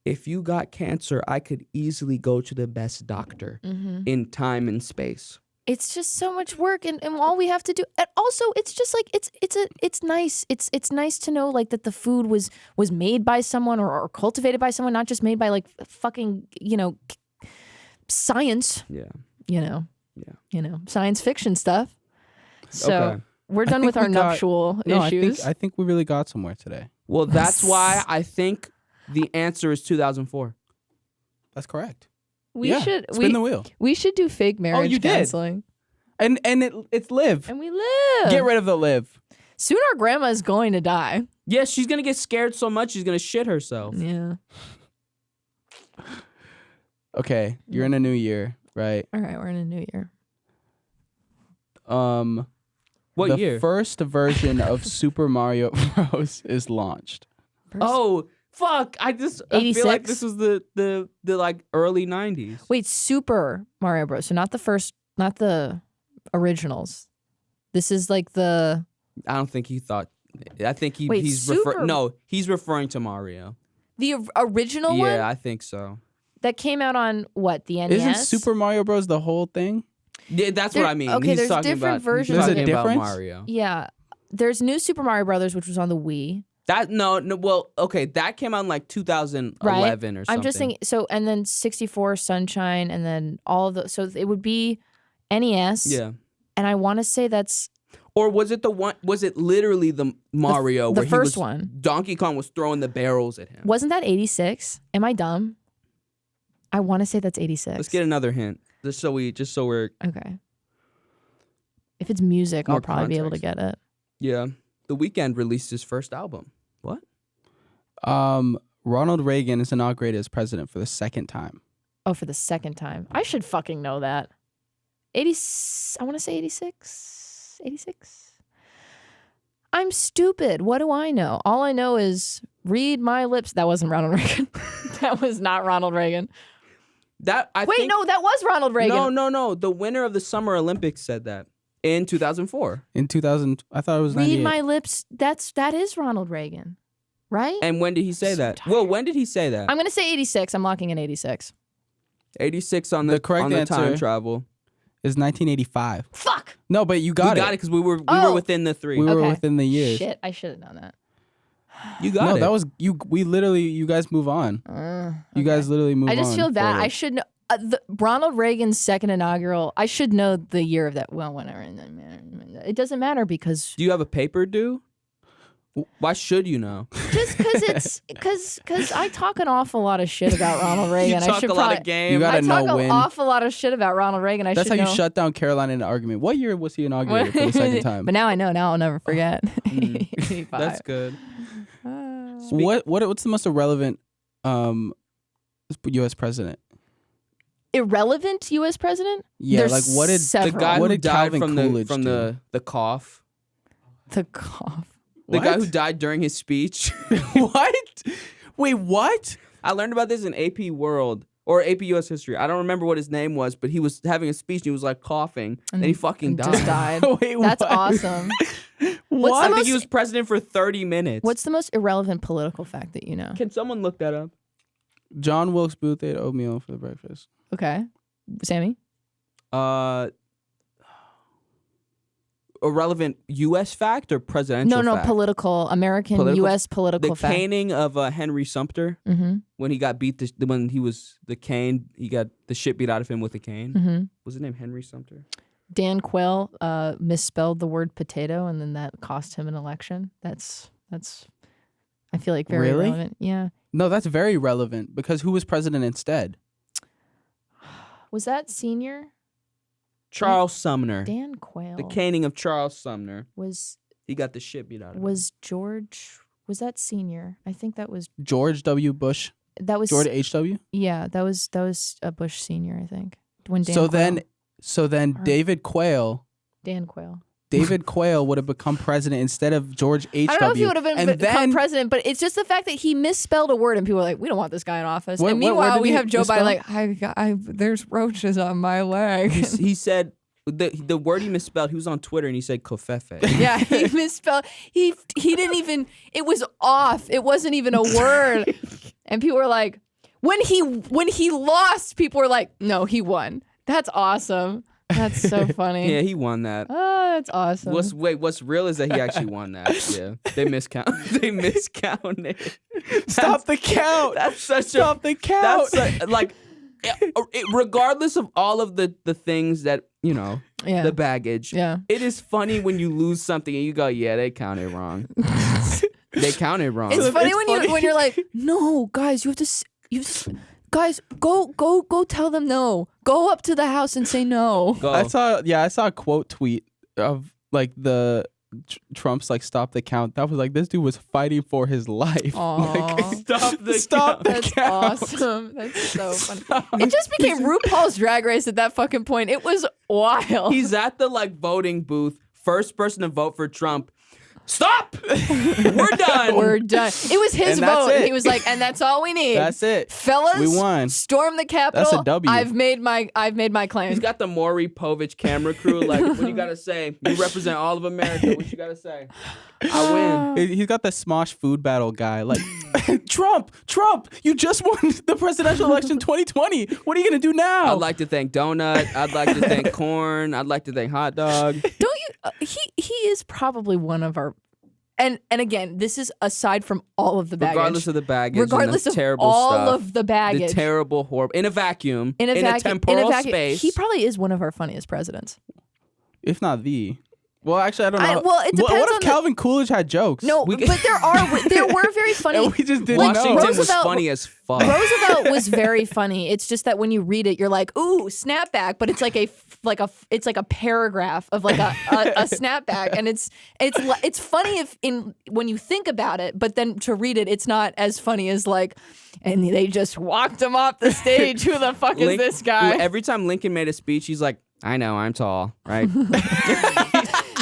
If you got cancer, I could easily go to the best doctor in time and space. It's just so much work, and all we have to do. And also, it's just like it's nice. It's nice to know like that the food was made by someone or cultivated by someone, not just made by like fucking science. Yeah. Science fiction stuff. So Okay. we're done with our nuptial issues. I think we really got somewhere today. Well, that's why I think the answer is 2004. That's correct. We Yeah, should spin the wheel. We should do fake marriage you did. counseling. And it's live. And we live. Get rid of the live. Soon our grandma is going to die. Yeah, she's going to get scared so much she's going to shit herself. Yeah. Okay, you're in a new year, right? All right, we're in a new year. What the year? first version of Super Mario Bros. Is launched. Oh, fuck. I feel like 86? this was the like early 90s. Wait, Super Mario Bros. So not the originals. This is like the. I don't think he thought. I think Wait, he's he's referring to Mario. The original one Yeah, I think so. that came out on what, the NES? Isn't Super Mario Bros. The whole thing? Yeah, that's There- what I mean. okay, he's there's talking different about, versions He's of talking it. about Difference? Mario. Yeah. There's New Super Mario Brothers, which was on the Wii. That well, okay, that came out in like 2011 or something. I'm just thinking. So, and then 64 Sunshine, and then all of the. So it would be NES. Yeah. And I want to say that's Or was it the one? Was it literally the Mario the where first he was, one. Donkey Kong was throwing the barrels at him? Wasn't that 86? Am I dumb? I want to say that's 86. Let's get another hint, just so we're Okay. If it's music, More I'll probably be able to context. get it. yeah. The Weeknd released his first album. What? Ronald Reagan is inaugurated as president for the second time. Oh, for the second time. I should fucking know that. I want to say 86. 86. I'm stupid. What do I know? All I know is read my lips. That wasn't Ronald Reagan. That was not Ronald Reagan. That I Wait, think, no, that was Ronald Reagan. No. The winner of the Summer Olympics said that. In 2004. In 2000, I thought it was 98. Read my lips. That is Ronald Reagan, right? And when did he say So that? tired. Well, when did he say that? I'm gonna say 86. I'm locking in 86. 86 on The the correct on the answer time travel. Is 1985. Fuck. No, but you got we it. got it because we were Oh. within the 3. We were Okay. within the years. Shit, I should have known that. You got No, it. that was you. We literally, you guys move on. You guys literally move on. I just feel bad. forward. I should know. Ronald Reagan's second inaugural. I should know the year of that. Well, whatever. It doesn't matter because Do you have a paper due? Why should you know? just because it's because I talk an awful lot of shit about Ronald Reagan. You talk I should a lot probably, of game. You gotta I talk know an when. awful lot of shit about Ronald Reagan. I That's should how know. you shut down Carolina in an argument. What year was he inaugurated for the second time? But now I know. Now I'll never forget. That's good. What's the most irrelevant U.S. president? Irrelevant U.S. president? Yeah, There's like what did several. The guy What who did died Calvin from Coolidge the cough. The cough. The guy What? who died during his speech. What? Wait, what? I learned about this in AP World or AP US History. I don't remember what his name was, but he was having a speech and he was like coughing and he fucking Just died. died. Wait, That's what? awesome. What? I think most- he was president for 30 minutes. What's the most irrelevant political fact that you know? Can someone look that up? John Wilkes Booth ate oatmeal for the breakfast. Okay. Sammy? Irrelevant U.S. fact or presidential No, fact? political, American, Political- U.S. political The fact. caning of Henry Sumter Mm-hmm. when he got beat. When he was the cane, he got the shit beat out of him with a cane. Mm-hmm. Was his name Henry Sumter? Dan Quayle misspelled the word potato, and then that cost him an election. That's. I feel like very Really? relevant. Yeah. No, that's very relevant because who was president instead? Was that senior? Charles Sumner. Dan Quayle. The caning of Charles Sumner. was He got the shit beat out of him. was George? Was that senior? I think that was George W. Bush. George H.W. Yeah, that was a Bush senior. I think when Dan. So Quayle, then Or- David Quayle would have become president instead of George H.W. I don't know if he would have And become then- president, but it's just the fact that he misspelled a word and people are like, we don't want this guy in office. What- and what word meanwhile, did we he have Joe misspell? Biden like, there's roaches on my leg. He said the word he misspelled. He was on Twitter and he said kofefe. Yeah, he misspelled. He didn't even. It was off. It wasn't even a word. And people were like, when he lost, people were like, no, he won. That's awesome. That's so funny. Yeah, he won that. Oh, that's awesome. What's real is that he actually won that. Yeah, they miscounted. Stop the count. That's such Stop the count. That's like, regardless of all of the things that yeah. the baggage. Yeah. It is funny when you lose something and you go, yeah, they counted wrong. They counted wrong. It's funny It's when funny. you're like, no, guys, guys, go tell them no. Go up to the house and say no. Go. I saw a quote tweet of like the Trump's like stop the count. That was like this dude was fighting for his life. Aw. Stop the Stop the That's count. awesome. That's so funny. It just became RuPaul's Drag Race at that fucking point. It was wild. He's at the voting booth, first person to vote for Trump. Stop! We're done. We're done. It was his And that's vote. And it. he was like, and that's all we need. That's it. Fellas, We won. storm the Capitol. That's a W. I've made my claim. He's got the Maury Povich camera crew. Like, what do you gotta say? You represent all of America. What you gotta say? I win. He's got the Smosh food battle guy. Like, Trump, you just won the presidential election 2020. What are you gonna do now? I'd like to thank Donut. I'd like to thank Corn. I'd like to thank Hot Dog. Don't you? He is probably one of our. And again, this is aside from all of the baggage. Regardless of the baggage, Regardless and of the terrible all stuff, of the baggage. the terrible, horrible, in a vacuum, in a temporal vacuum, space. he probably is one of our funniest presidents. If not the. Well, actually, I don't know. Well, it depends what on if Calvin Coolidge had jokes? No, but there were very funny. And we just didn't Washington know. was Roosevelt- funny as fuck. Roosevelt was very funny. It's just that when you read it, you're like, ooh, snapback. But it's like a paragraph of like a snapback, and it's funny when you think about it, but then to read it, it's not as funny as like, and they just walked him off the stage. Who the fuck is this guy? Every time Lincoln made a speech, he's like, "I know, I'm tall, right?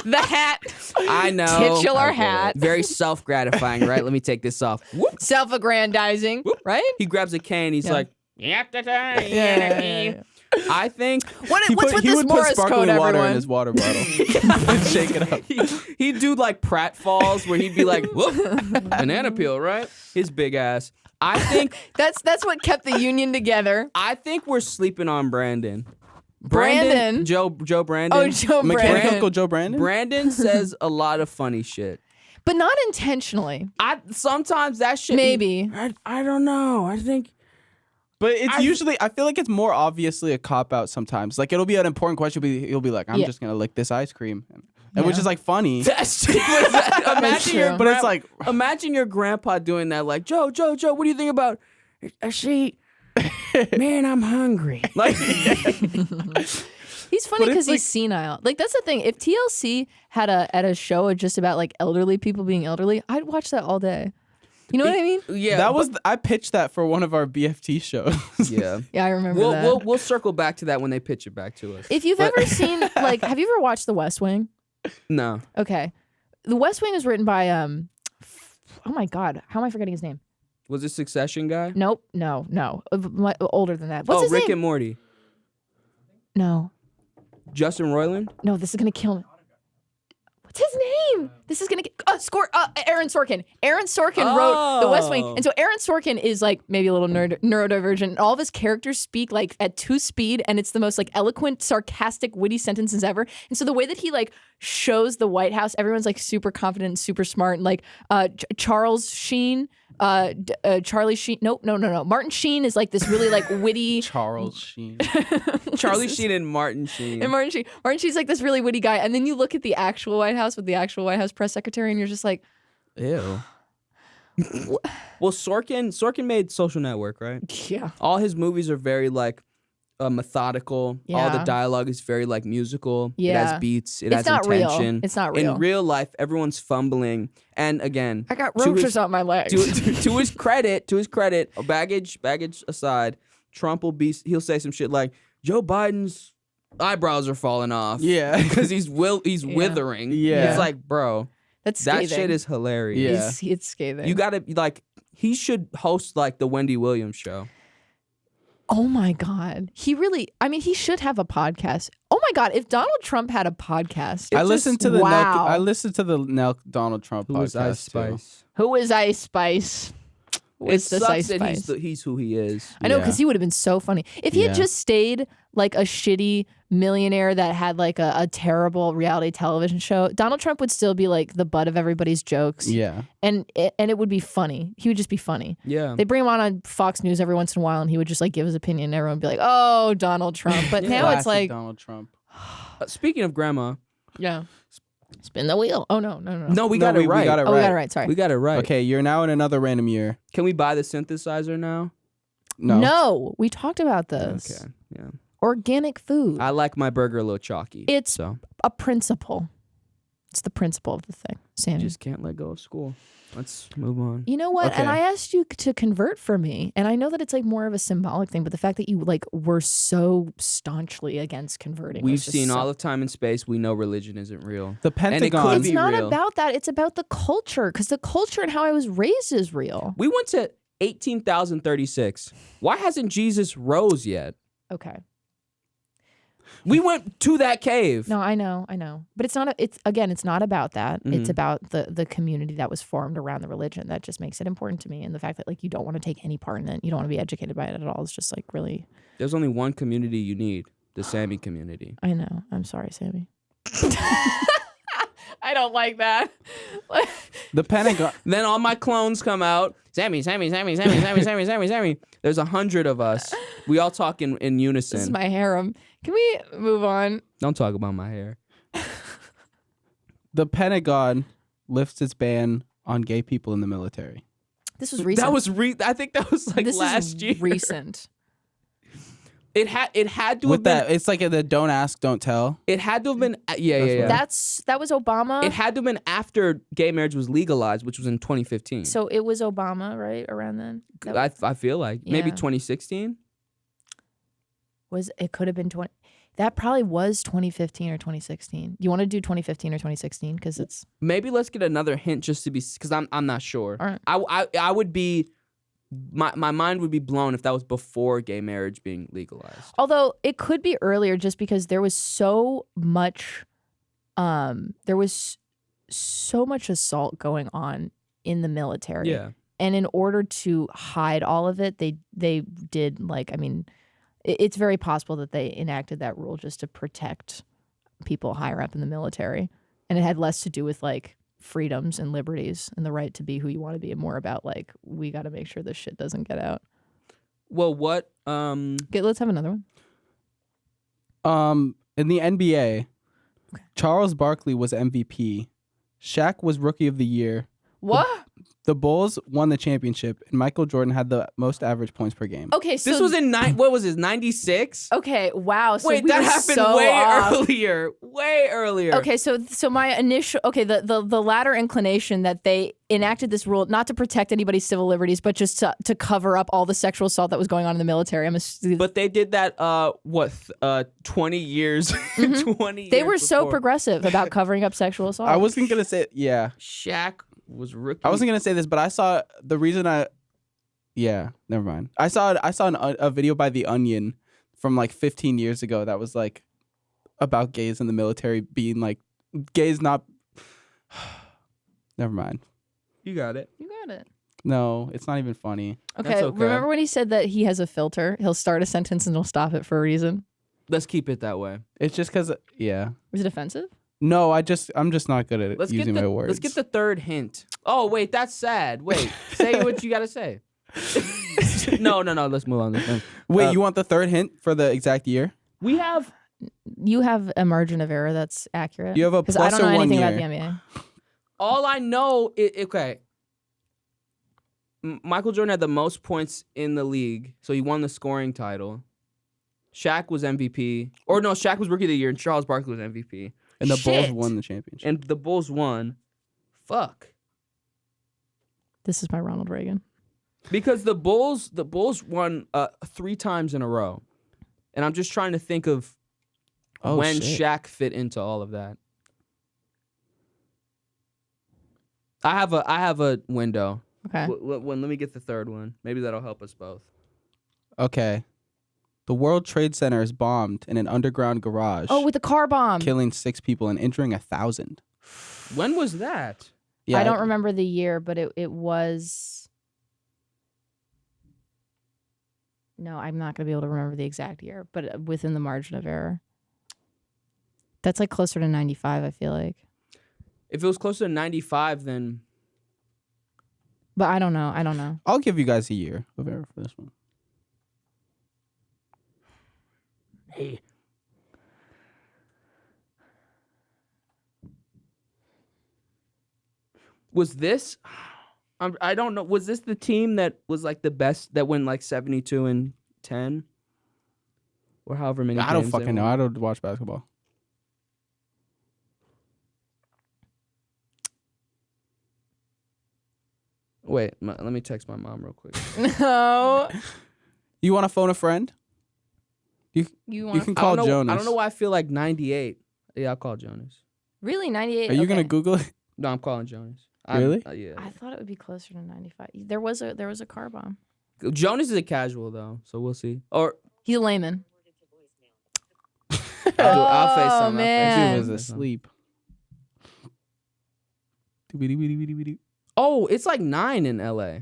The hat, I know, titular I get it. hat, Very self-gratifying, right? Let me take this off." Whoop. self-aggrandizing, right? He grabs a cane. He's Yeah. like, Yeah. I think What's with he this would put Morris sparkling code, water everyone? in his water bottle and shake it up. he'd do like pratfalls where he'd be like, whoop, banana peel, right? His big ass. I think That's what kept the union together. I think we're sleeping on Brandon. Brandon? Joe Brandon. Oh, Joe Mechanical Brandon. Joe Brandon? Brandon says a lot of funny shit. But not intentionally. Sometimes that shit. Maybe. I don't know. I think. But it's usually, I feel like it's more obviously a cop-out sometimes. Like, it'll be an important question. He'll be like, I'm just going to lick this ice cream. And which is, like, funny. Imagine your But it's like... Imagine your grandpa doing that. Like, Joe, what do you think about a sheet? Man, I'm hungry. Like, He's funny because he's senile. Like, that's the thing. If TLC had a show just about like elderly people being elderly, I'd watch that all day. You know what I mean? yeah, I pitched that for one of our BFT shows. Yeah. Yeah, I remember that. We'll circle back to that when they pitch it back to us. If you've ever seen, like, have you ever watched The West Wing? No. Okay. The West Wing is written by, oh my God, how am I forgetting his name? Was it Succession guy? Nope, no. Older than that. What's his Rick name? and Morty. No, Justin Roiland? this is going to kill me. What's his name? This is going to get, Aaron Sorkin. Aaron Sorkin wrote The West Wing. And so Aaron Sorkin is like maybe a little neurodivergent. All of his characters speak like at 2 speed, and it's the most like eloquent, sarcastic, witty sentences ever. And so the way that he like shows the White House, everyone's like super confident and super smart. And like Charles Sheen, Charlie Sheen. No. Martin Sheen is like this really like witty. Charles Sheen. Charlie Sheen and Martin Sheen. And Martin Sheen's like this really witty guy. And then you look at the actual White House with the actual White House press secretary, and you're just like, ew. Well, Sorkin made Social Network, right? yeah. All his movies are very like methodical. All the Yeah. dialogue is very like musical. It Yeah. has beats. It It's has not real. intention. It's not real. In real life, everyone's fumbling. And again, I got to roaches his- on my legs. to his credit, baggage aside, Trump he'll say some shit like Joe Biden's eyebrows are falling off. Yeah. Because he's withering. Yeah. It's like, bro, That's that scathing. shit is hilarious. Yeah. It's scathing. You gotta like he should host like the Wendy Williams show. Oh my God. He should have a podcast. Oh my God. If Donald Trump had a podcast. I listened to the wow. Donald Trump Who podcast. was Ice too. Spice? Who is Ice Spice? It It's this Ice sucks that Spice. he's who he is. I know, Yeah. because he would have been so funny. If he had just stayed like a shitty millionaire that had like a terrible reality television show, Donald Trump would still be like the butt of everybody's jokes. Yeah. And it would be funny. He would just be funny. Yeah. They bring him on Fox News every once in a while, and he would just like give his opinion, and everyone would be like, "Oh, Donald Trump." But now it's Classic like, Donald Trump. Speaking of grandma, yeah, spin the wheel. Oh no. no, we got it right. We got it Oh, we right. got it right. Sorry. We got it right. Okay, you're now in another random year. Can we buy the synthesizer now? No, we talked about this. Okay. Yeah. Organic food. I like my burger a little chalky. It's so a principle. It's the principle of the thing, Sammie. just can't let go of school. Let's move on. You know what? And Okay. I asked you to convert for me, and I know that it's like more of a symbolic thing, but the fact that you like were so staunchly against converting. We've was just seen so- all of time and space. We know religion isn't real. The it Pentagon. could It's be not real. about that. It's about the culture, because the culture and how I was raised is real. We went to 18,036. Why hasn't Jesus rose yet? Okay. We went to that cave. No, I know, but it's not. It's not about that. It's Mhm. about the community that was formed around the religion that just makes it important to me, and the fact that like you don't want to take any part in it, you don't want to be educated by it at all. It's just like really. There's only one community you need, the Sammie community. I know. I'm sorry, Sammie. I don't like that. The Pentagon. Then all my clones come out. Sammie. There's 100 of us. We all talk in unison. This is my harem. Can we move on? Don't talk about my hair. The Pentagon lifts its ban on gay people in the military. This was recent. That was I think that was like this last is year. recent. It had to With have been. that, it's like the don't ask, don't tell. It had to have been. Yeah. That was Obama. It had to have been after gay marriage was legalized, which was in 2015. So it was Obama, right around then. I feel like maybe Yeah. 2016. It could have been 20. That probably was 2015 or 2016. You want to do 2015 or 2016 because it's Maybe let's get another hint just to be because I'm not sure. All right. I would be my mind would be blown if that was before gay marriage being legalized. Although it could be earlier, just because there was so much, assault going on in the military. Yeah. And in order to hide all of it, they did it's very possible that they enacted that rule just to protect people higher up in the military, and it had less to do with like freedoms and liberties and the right to be who you want to be, and more about like, we got to make sure this shit doesn't get out. Well, what? Okay, let's have another one. In the NBA, Charles Barkley was MVP. Shaq was Rookie of the Year. What? The Bulls won the championship, and Michael Jordan had the most average points per game. Okay, so This was in what was it? 96. okay. Wow. So Wait, we that were happened so way off. earlier. Way earlier. Okay, so my initial the latter inclination that they enacted this rule not to protect anybody's civil liberties, but just to cover up all the sexual assault that was going on in the military. But they did that. 20 years. 20 years. They were so before. progressive about covering up sexual assault. I wasn't gonna say Shaq was rookie. I wasn't gonna say this, but I saw the reason never mind. I saw a video by The Onion from like 15 years ago that was like about gays in the military being like gays not. Never mind. You got it. You got it. No, it's not even funny. Okay, okay. remember when he said that he has a filter? He'll start a sentence and he'll stop it for a reason. Let's keep it that way. It's just because Was it offensive? No, I'm just not good at using my words. Let's get the third hint. Oh wait, that's sad. Wait, say what you gotta say. No. Let's move on. Wait, you want the third hint for the exact year? You have a margin of error that's accurate. You have a because plus I don't or know 1 anything year. about the NBA. All I know is okay. Michael Jordan had the most points in the league, so he won the scoring title. Shaq was MVP, or no, Shaq was Rookie of the Year, and Charles Barkley was MVP. And the Bulls Shit. won the championship. And the Bulls won. Fuck. This is my Ronald Reagan. Because the Bulls won 3 times in a row. And I'm just trying to think of when shit. Shaq fit into all of that. I have a window. Okay. Let me get the third one. Maybe that'll help us both. Okay. The World Trade Center is bombed in an underground garage. Oh, with the car bomb. Killing 6 people and injuring 1,000. When was that? Yeah, I don't remember the year, but it was. No, I'm not going to be able to remember the exact year, but within the margin of error. That's like closer to 95, I feel like. If it was closer to 95, then. But I don't know. I'll give you guys a year of error for this one. Hey. Was this? I don't know. Was this the team that was like the best that went like 72-10, or however many? I don't games they fucking know. won? I don't watch basketball. Wait, let me text my mom real quick. No. You want to phone a friend? You You want can call Jonas. I don't know why I feel like 98. Yeah, I'll call Jonas. really 98? Are you Okay. gonna Google it? No, I'm calling Jonas. Really? Yeah. I thought it would be closer to 95. There was a car bomb. Jonas is a casual though, so we'll see. Or He's a layman. I'll FaceTime. Oh, man. He was asleep. Doobity-weedy-weedy-weedy. Oh, it's like 9 in LA.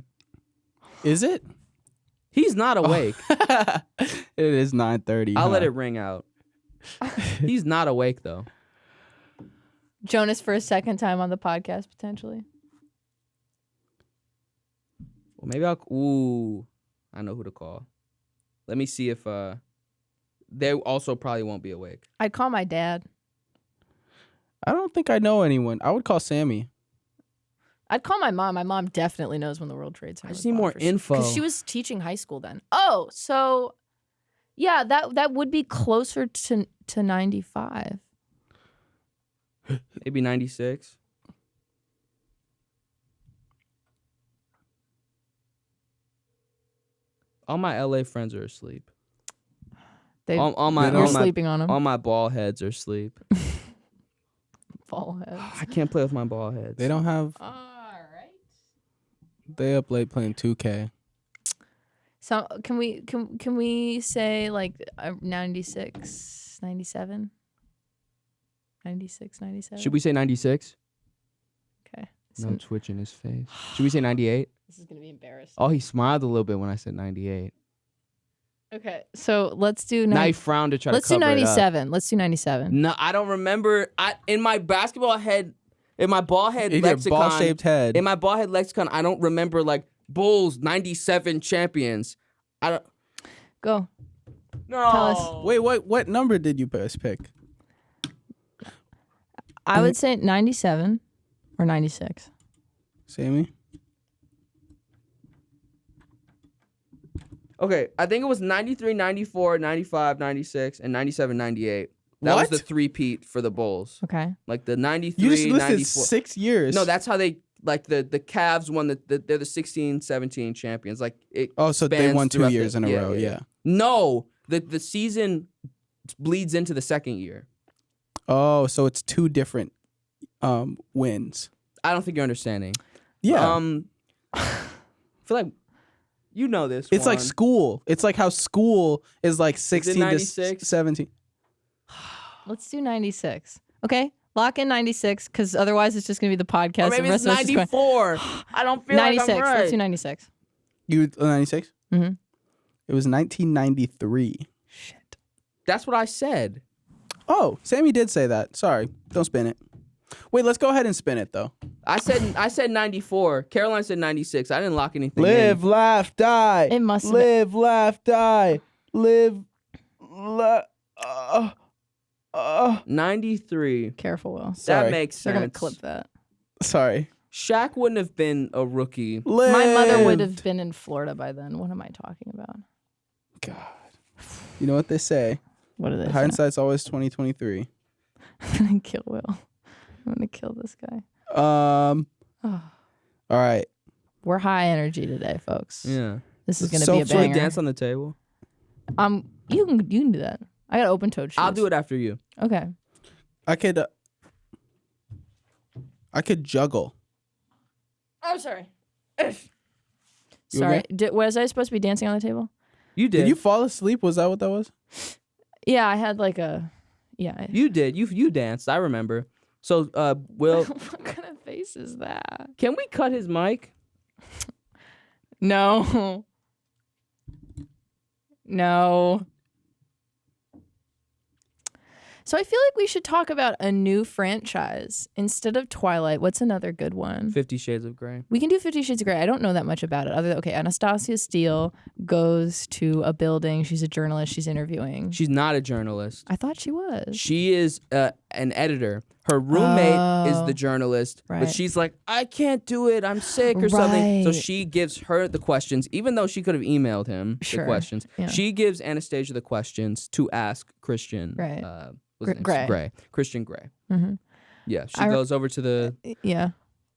Is it? He's not awake. It is 9:30. I'll let it ring out. He's not awake though. Jonas for a second time on the podcast, potentially. Well, maybe I know who to call. Let me see if they also probably won't be awake. I'd call my dad. I don't think I know anyone. I would call Sammie. I'd call my mom. My mom definitely knows when the World Trade Center. I just need more info. Because she was teaching high school then. Oh, so yeah, that would be closer to 95. Maybe 96. All my LA friends are asleep. You're sleeping on them. All my ball heads are asleep. Ball heads. I can't play with my ball heads. They don't have. All right. They up late playing 2K. So can we say like 96, 97? 96, 97? Should we say 96? Okay. No twitch in his face. Should we say 98? This is going to be embarrassing. Oh, he smiled a little bit when I said 98. Okay, so let's do... Now he frowned to try to cover it up. Let's do 97. Let's do 97. No, I don't remember. In my basketball head, in my ball head Your lexicon... ball-shaped head. In my ball head lexicon, I don't remember, like, Bulls 97 champions. I don't... Go. No. Tell us. Wait, what number did you pick? I would say 97 or 96. Sammie? Okay, I think it was 93, 94, 95, 96, and 97, 98. That was the three-peat for the Bulls. Okay. Like the 93, You just listed 94. 6 years. No, that's how they, like the Cavs won, they're the 16, 17 champions. Like it so they spans won 2 throughout years in a row, yeah. No, the season bleeds into the second year. Oh, so it's 2 different wins. I don't think you're understanding. Yeah. I feel like you know this. It's like Juan. school. It's like how school is like 16 to 96? 17. Let's do 96. Okay? Lock in 96 because otherwise it's just going to be the podcast. Or maybe the it's rest of us just going, 94. I don't feel 96. like I'm right. Let's do 96. You 96? Mm-hmm. It was 1993. Shit. That's what I said. Oh, Sammie did say that. Sorry. Don't spin it. Wait, let's go ahead and spin it though. I said 94. Caroline said 96. I didn't lock anything Live, in. laugh, die. It must have live, laugh, die. Live, 93. Careful, Will. Sorry. That makes sense. They're going to clip that. Sorry. Shaq wouldn't have been a rookie. Lived. My mother would have been in Florida by then. What am I talking about? God. You know what they say? What do they say? Hindsight's always 20/23. I'm going to kill Will. I'm going to kill this guy. All right. We're high energy today, folks. Yeah. This is going to So be a Should we banger. dance on the table? You can do that. I got open-toed shoes. I'll do it after you. Okay. I could juggle. I'm sorry. You Sorry. okay? Was I supposed to be dancing on the table? You did. Did you fall asleep? Was that what that was? Yeah, I had like a... Yeah. You did. You danced. I remember. So, Will, What kind of face is that? can we cut his mic? No. No. So I feel like we should talk about a new franchise instead of Twilight. What's another good one? 50 Shades of Grey. We can do 50 Shades of Grey. I don't know that much about it. Anastasia Steele goes to a building. She's a journalist. She's interviewing. She's not a journalist. I thought she was. She is an editor. Her roommate is the journalist, right. but she's like, I can't do it. I'm sick or something. So Right. she gives her the questions, even though she could have emailed him the Sure. questions. Yeah. She gives Anastasia the questions to ask Christian. Right. What's his name? Gray. Gray. Christian Gray. Mhm. Yeah, she I- goes over to the. Yeah.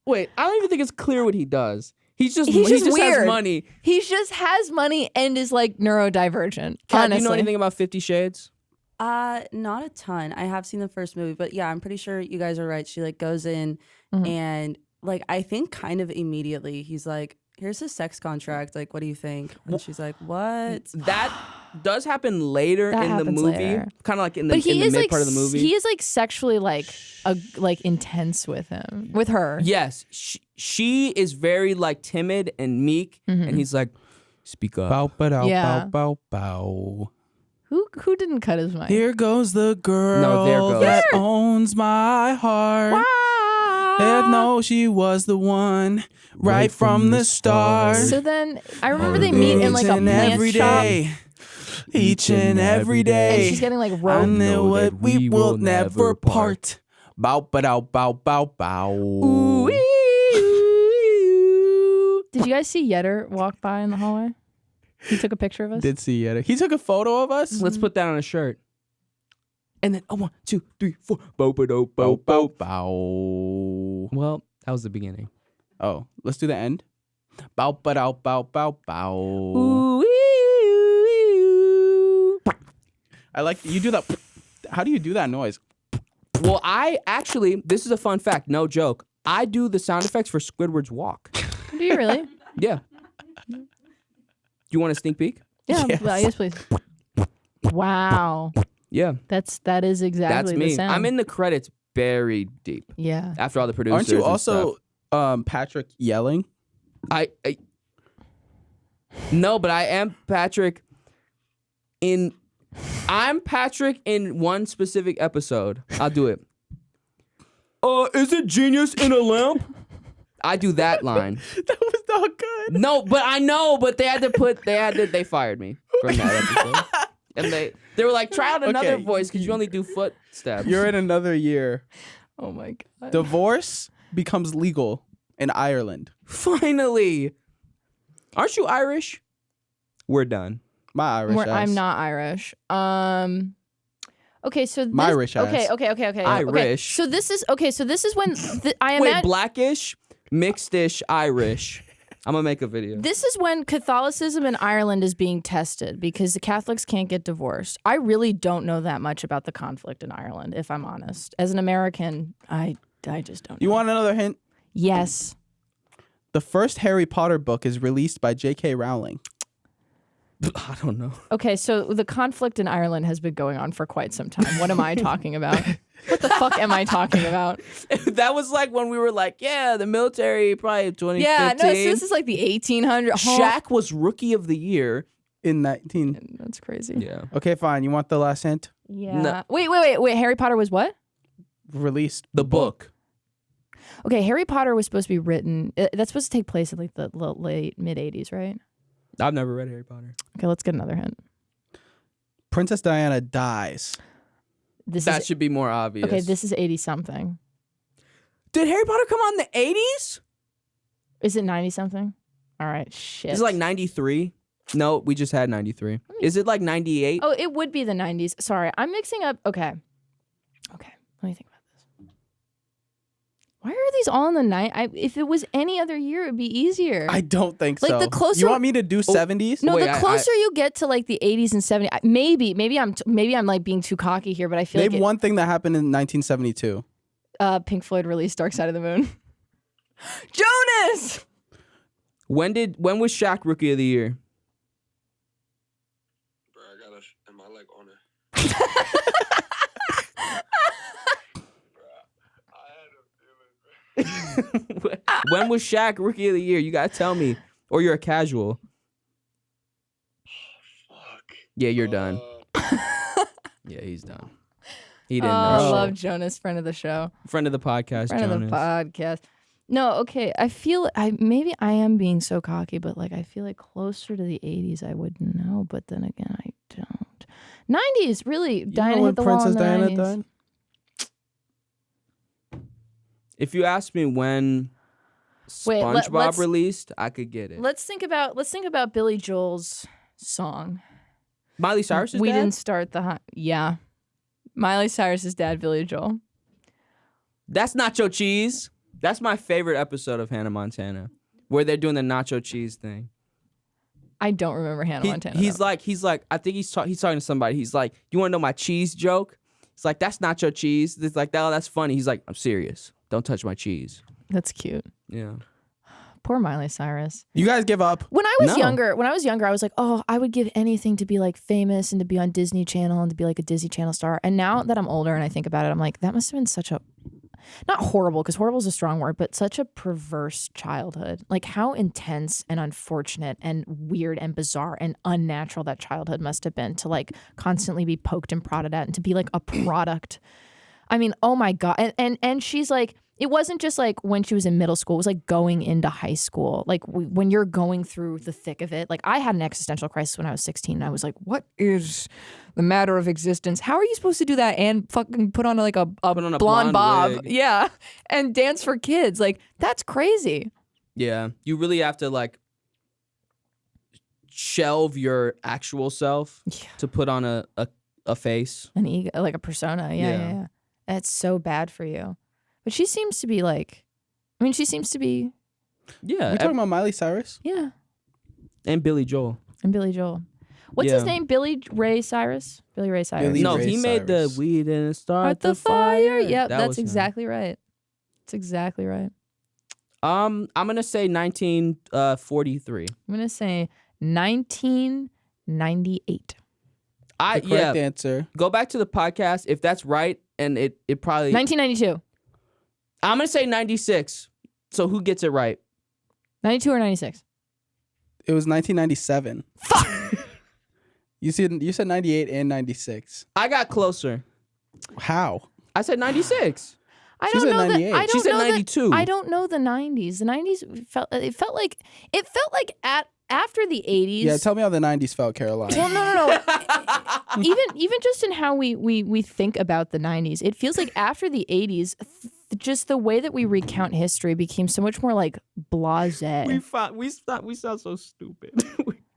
Wait, I don't even think it's clear what he does. He just He's just has weird. money. He just has money and is like neurodivergent. Kat, honestly. do you know anything about 50 Shades? Not a ton. I have seen the first movie, but yeah, I'm pretty sure you guys are right. She like goes in Mhm. and like I think kind of immediately he's like, here's his sex contract. Like, what do you think? And she's like, what? That does happen later That in the happens movie, later. kind of like in the, But he in the is mid like part of the movie. he is like sexually like intense with her. Yes, she is very like timid and meek, Mhm. and he's like, "Speak up." Bow, ba, dow, Yeah. bow, bow, bow. Who didn't cut his mic? Here goes the girl No, there goes. that owns my heart. And no, she was the one right from the start. So then I remember they meet in like a and plant every shop, day. Each and every and day. she's getting like I rope. know what we will never part. Bow, ba, dow, bow, bow, bow. Did you guys see Yetter walk by in the hallway? He took a picture of us. Did see it. He took a photo of us. Let's put that on a shirt. And then 1, 2, 3, 4. Bow, ba, dow, Bow, bow, bow, bow. bow. Well, that was the beginning. Oh, let's do the end. Bow, ba, dow, bow, bow, bow. I like you do that. How do you do that noise? Well, this is a fun fact, no joke. I do the sound effects for Squidward's walk. Do you really? Yeah. you want a sneak peek? Yeah, Yes. well, yes, please. Wow, Yeah, that is exactly that's the me. sound. I'm in the credits very deep Yeah. after all the producers. Aren't you and also stuff. Patrick yelling? I no, but I am Patrick I'm Patrick in one specific episode. I'll do it. Is it genius in a lamp? I do that line. That was not good. No, but I know, but they fired me from that episode. And they were like, try out another Okay. voice because you only do footsteps. You're in another year. Oh my god. Divorce becomes legal in Ireland. Finally. Aren't you Irish? We're done. My Irish ass. I'm not Irish. Okay, so this, My Irish ass. Okay. Irish. So this is when I Wait, imagine blackish, mixed-ish, Irish. I'm going to make a video. this is when Catholicism in Ireland is being tested because the Catholics can't get divorced. I really don't know that much about the conflict in Ireland, if I'm honest. As an American, I just don't know. You want another hint? Yes. The first Harry Potter book is released by J.K. Rowling. I don't know. Okay, so the conflict in Ireland has been going on for quite some time. What am I talking about? What the fuck am I talking about? That was like when we were like, yeah, the military, probably 2015. Yeah, no, so this is like the 1800s. Shaq was rookie of the year. In 19... That's crazy. Yeah. Okay, fine. You want the last hint? Yeah. No. Wait. Harry Potter was what? Released. The book. Okay, Harry Potter was supposed to be written. That's supposed to take place in like the late mid 80s, right? I've never read Harry Potter. Okay, let's get another hint. Princess Diana dies. That should be more obvious. Okay, this is 80 something. Did Harry Potter come out in the 80s? Is it 90 something? All right, shit. Is it like 93? No, we just had 93. Is it like 98? Oh, it would be the 90s. Sorry, I'm mixing up. Okay, let me think about this. Why are these all in the night? If it was any other year, it'd be easier. I don't think Like, so. the closer- You want me to do 70s? No, Wait, the closer you get to like the 80s and 70s, maybe I'm like being too cocky here, but I feel Name like one thing that happened in 1972. Pink Floyd released Dark Side of the Moon. Jonas! When was Shaq rookie of the year? Bro, I gotta. Am I like on it? When was Shaq rookie of the year? You gotta tell me, or you're a casual. Fuck. Yeah, you're done. Yeah, he's done. He didn't I know. love Jonas, friend of the show, Friend of the podcast, friend Jonas. of the podcast. No, okay. I feel maybe I am being so cocky, but like I feel like closer to the 80s I would know, but then again I don't. 90s, really. You Diana know when hit the wall in Princess the Diana 90s. died? If you ask me when Wait, SpongeBob let's- released, I could get it. Let's think about Billy Joel's song. Miley Cyrus's We dad? didn't start the yeah. Miley Cyrus's dad, Billy Joel. That's nacho cheese. That's my favorite episode of Hannah Montana, where they're doing the nacho cheese thing. I don't remember Hannah Montana. He's though. like, I think he's talking to somebody. He's like, you want to know my cheese joke? It's like, that's nacho cheese. It's like, oh, that's funny. He's like, I'm serious. Don't touch my cheese. That's cute. Yeah. Poor Miley Cyrus. You guys give up. When I was No. younger, I was like, oh, I would give anything to be like famous and to be on Disney Channel and to be like a Disney Channel star. And now that I'm older and I think about it, I'm like, that must have been such a, not horrible, because horrible is a strong word, but such a perverse childhood. Like how intense and unfortunate and weird and bizarre and unnatural that childhood must have been to like constantly be poked and prodded at and to be like a product. I mean, oh my God. And she's like, it wasn't just like when she was in middle school. It was like going into high school. Like when you're going through the thick of it. Like I had an existential crisis when I was 16. And I was like, what is the matter of existence? How are you supposed to do that and fucking put on like a on a blonde bob? wig. Yeah. And dance for kids. Like that's crazy. Yeah. You really have to like shelve your actual self Yeah. to put on a face. An ego, like a persona. Yeah. That's so bad for you. But she seems to be like, I mean, she seems to be, Yeah. You talking about Miley Cyrus? yeah. And Billy Joel. And Billy Joel. What's his Yeah. name? Billy Ray Cyrus? Billy Ray Cyrus. Billy No, Ray he made the Cyrus. "We Didn't Start Start the fire. Yep, That that's was him. exactly right. That's exactly right. I'm gonna say 1943. I'm gonna say 1998. The correct answer. Go back to the podcast if that's right, and it probably 1992. I'm gonna say 96. So who gets it right? 92 or 96? It was 1997. Fuck! You said 98 and 96. I got closer. How? I said 96. I She don't said know 98. that. I don't She said know 92. That, I don't know the 90s. The 90s felt like after the 80s. Yeah, tell me how the 90s felt, Caroline. Well, no. even just in how we think about the 90s, it feels like after the 80s, just the way that we recount history became so much more like blasé. We sound so stupid.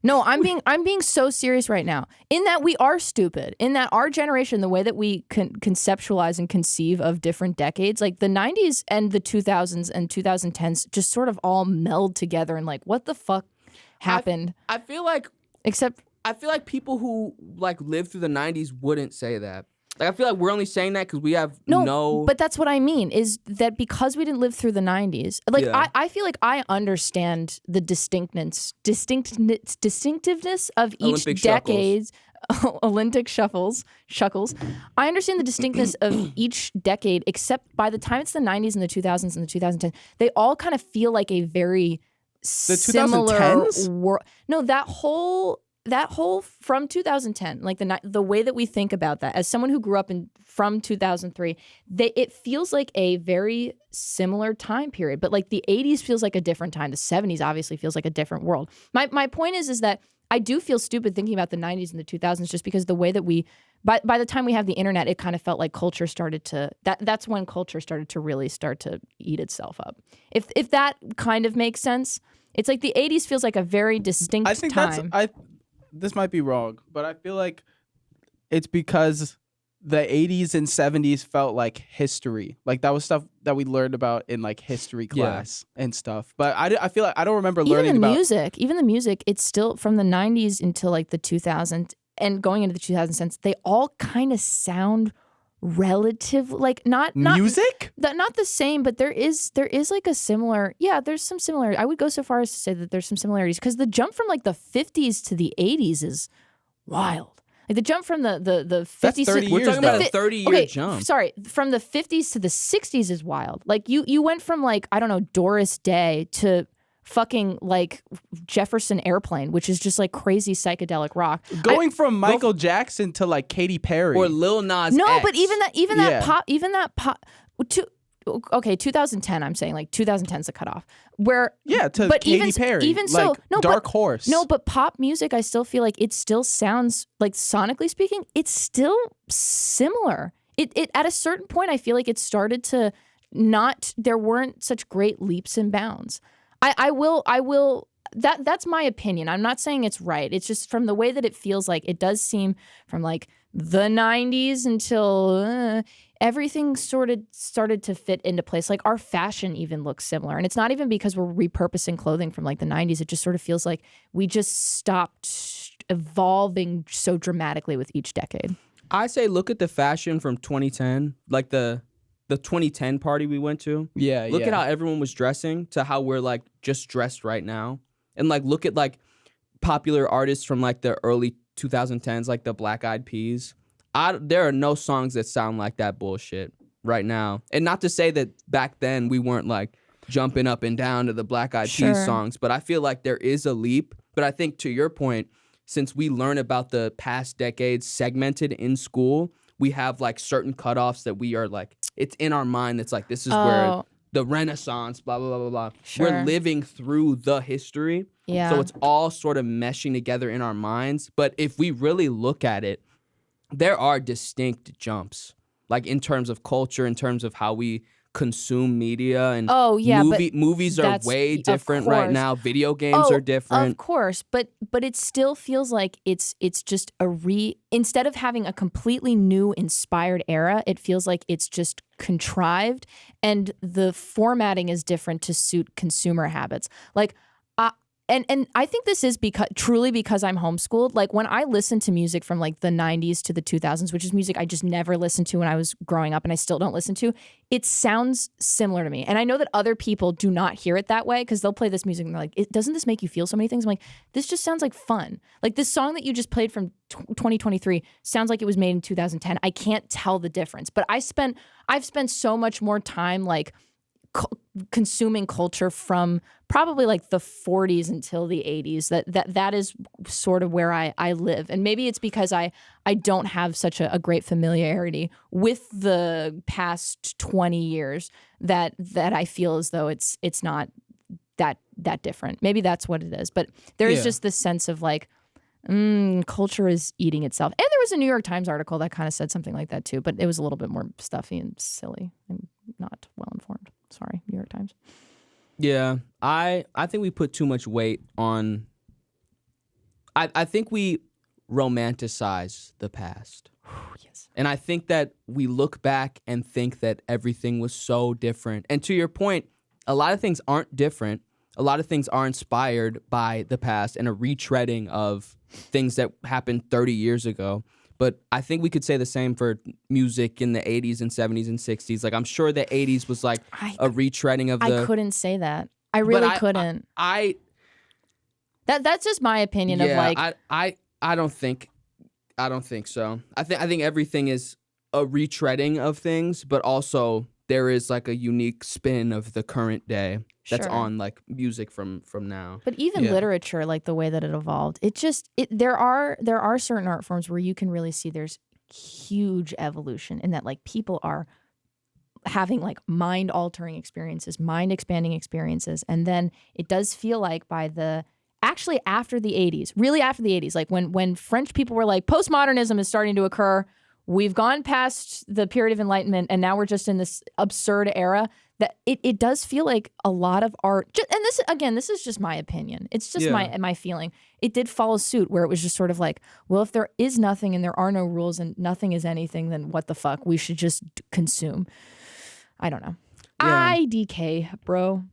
No, I'm being so serious right now. In that we are stupid. In that our generation, the way that we conceptualize and conceive of different decades, like the 90s and the 2000s and 2010s, just sort of all meld together and like, what the fuck happened? I feel like people who like lived through the 90s wouldn't say that. Like I feel like we're only saying that because we have no. But that's what I mean is that because we didn't live through the 90s, like Yeah. I feel like I understand the distinctiveness of each Olympic decade's Olympic shuckles. I understand the distinctness of each decade, except by the time it's the 90s and the 2000s and the 2010s, they all kind of feel like a very similar 2010s? world. No, that whole from 2010, like the way that we think about that, as someone who grew up from 2003, it feels like a very similar time period. But like the 80s feels like a different time. The 70s obviously feels like a different world. My point is that I do feel stupid thinking about the 90s and the 2000s just because the way that by the time we have the internet, it kind of felt like culture started to that's when culture started to really start to eat itself up. If that kind of makes sense, it's like the 80s feels like a very distinct I think time. this might be wrong, but I feel like it's because the 80s and 70s felt like history. Like that was stuff that we learned about in like history class and stuff. But I feel like I don't remember learning even the about even the music, it's still from the 90s until like the 2000s and going into the 2010s, they all kind of sound relative, like not music? not the same, but there is like a similar, there's some similarity. I would go so far as to say that there's some similarities because the jump from like the 50s to the 80s is wild. Like the jump from the 50s That's 30 to, years, We're talking though. about a 30-year jump. Sorry, from the 50s to the 60s is wild. Like you went from like, I don't know, Doris Day to fucking like Jefferson Airplane, which is just like crazy psychedelic rock. Going from Michael Jackson to like Katy Perry. Or Lil Nas No, X. but even Yeah. that pop. Okay, 2010. I'm saying like 2010's the cutoff. Where to but Katy Perry. even so, like no, Dark but, Horse. No, but pop music, I still feel like it still sounds like sonically speaking, it's still similar. It at a certain point, I feel like it started to not. There weren't such great leaps and bounds. I will. That's my opinion. I'm not saying it's right. It's just from the way that it feels like it does seem from like the 90s until everything sort of started to fit into place. Like our fashion even looks similar. And it's not even because we're repurposing clothing from like the 90s. It just sort of feels like we just stopped evolving so dramatically with each decade. I say look at the fashion from 2010, like the 2010 party we went to. Look at how everyone was dressing to how we're like just dressed right now. And like look at like popular artists from like the early 2010s, like the Black Eyed Peas. There are no songs that sound like that bullshit right now. And not to say that back then we weren't like jumping up and down to the Black Eyed Peas songs, but I feel like there is a leap. But I think to your point, since we learn about the past decades segmented in school, we have like certain cutoffs that we are like, it's in our mind that's like, this is where the Renaissance, blah, blah, blah, blah, blah. Sure. We're living through the history. Yeah. So it's all sort of meshing together in our minds. But if we really look at it, there are distinct jumps, like in terms of culture, in terms of how we consume media, and movies are that's- way of different right course. now. Video games are different. Of course, but it still feels like it's just instead of having a completely new inspired era, it feels like it's just contrived and the formatting is different to suit consumer habits. Like and I think this is truly because I'm homeschooled. Like when I listen to music from like the 90s to the 2000s, which is music I just never listened to when I was growing up and I still don't listen to, it sounds similar to me. And I know that other people do not hear it that way because they'll play this music and they're like, doesn't this make you feel so many things? I'm like, this just sounds like fun. Like this song that you just played from 2023 sounds like it was made in 2010. I can't tell the difference. But I've spent so much more time like consuming culture from probably like the 40s until the 80s. That is sort of where I live. And maybe it's because I don't have such a great familiarity with the past 20 years that I feel as though it's not that different. Maybe that's what it is. But there is just this sense of like, culture is eating itself. And there was a New York Times article that kind of said something like that too, but it was a little bit more stuffy and silly and not well informed. Sorry, New York Times. Yeah, I think we put too much weight on. I think we romanticize the past. Yes. And I think that we look back and think that everything was so different. And to your point, a lot of things aren't different. A lot of things are inspired by the past and a retreading of things that happened 30 years ago. But I think we could say the same for music in the 80s and 70s and 60s. Like, I'm sure the 80s was like a retreading of the... I couldn't say that. I really couldn't. That's just my opinion of like... I don't think so. I think everything is a retreading of things, but also there is like a unique spin of the current day that's on like music from now. But even literature, like the way that it evolved, there are certain art forms where you can really see there's huge evolution in that like people are having like mind altering experiences, mind expanding experiences. And then it does feel like actually after the 80s, really after the 80s, like when French people were like, postmodernism is starting to occur. We've gone past the period of enlightenment and now we're just in this absurd era that it does feel like a lot of art. And this is just my opinion. It's just my feeling. It did follow suit where it was just sort of like, well, if there is nothing and there are no rules and nothing is anything, then what the fuck? We should just consume. I don't know. Yeah. IDK, bro.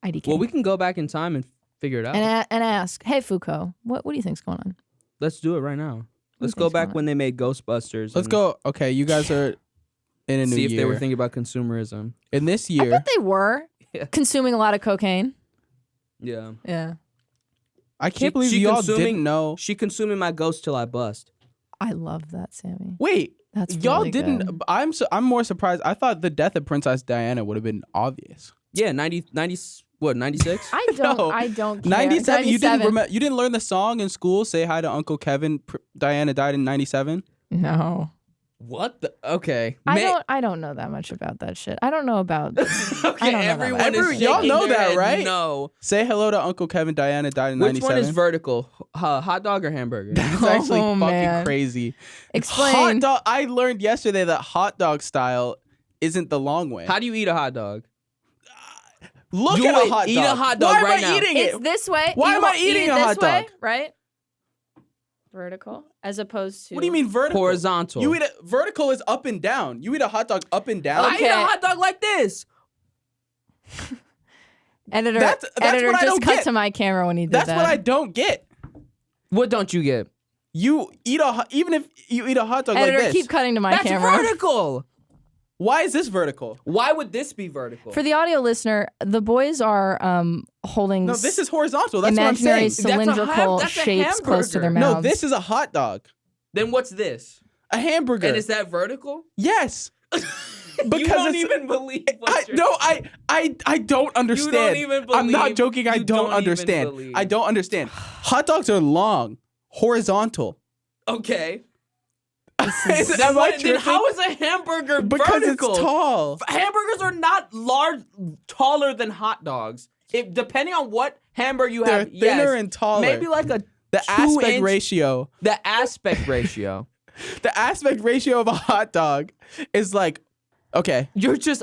IDK. Well, we can go back in time and figure it out. And ask, hey, Foucault, what do you think's going on? Let's do it right now. Let's go back when they made Ghostbusters. Let's go. Okay, you guys are in a new year. See if they were thinking about consumerism. In this year. I bet they were consuming a lot of cocaine. Yeah. Yeah. I can't believe y'all didn't know. She consuming my ghost till I bust. I love that, Sammie. Wait. That's y'all really didn't. Good. I'm more surprised. I thought the death of Princess Diana would have been obvious. Yeah, 96? I don't care. 97. You didn't learn the song in school. Say hi to Uncle Kevin. Diana died in 97. No. What the? Okay. I don't know that much about that shit. I don't know about. Okay, y'all know that, right? No. Say hello to Uncle Kevin. Diana died in 97. Which one is vertical? Hot dog or hamburger? That's actually fucking crazy. Explain. Hot dog. I learned yesterday that hot dog style isn't the long way. How do you eat a hot dog? Look at a hot dog. Eat a hot dog right now. Why am I eating it? It's this way. Why am I eating a hot dog? Right? Vertical, as opposed to. What do you mean vertical? Horizontal. You eat vertical is up and down. You eat a hot dog up and down. I eat a hot dog like this. Editor, that's editor, what I just don't cut get. to my camera when he did That's that. what I don't get. What don't you get? You eat even if you eat a hot dog editor, like this. keep cutting to my camera. That's vertical. Why is this vertical? Why would this be vertical? For the audio listener, the boys are holding. No, this is horizontal. That's imaginary what I'm saying. cylindrical That's a shapes close to their mouths. No, this is a hot dog. Then what's this? A hamburger. And is that vertical? Yes. Because you don't even believe what you're saying. I don't understand. You don't even believe. I'm not joking. I don't understand. I don't understand. Hot dogs are long, horizontal. Okay. Then how is a hamburger because vertical? It's tall. Hamburgers are not taller than hot dogs. Depending on what hamburger you have, they're thinner and taller. Maybe like the aspect ratio. The aspect ratio. The aspect ratio of a hot dog is like, okay.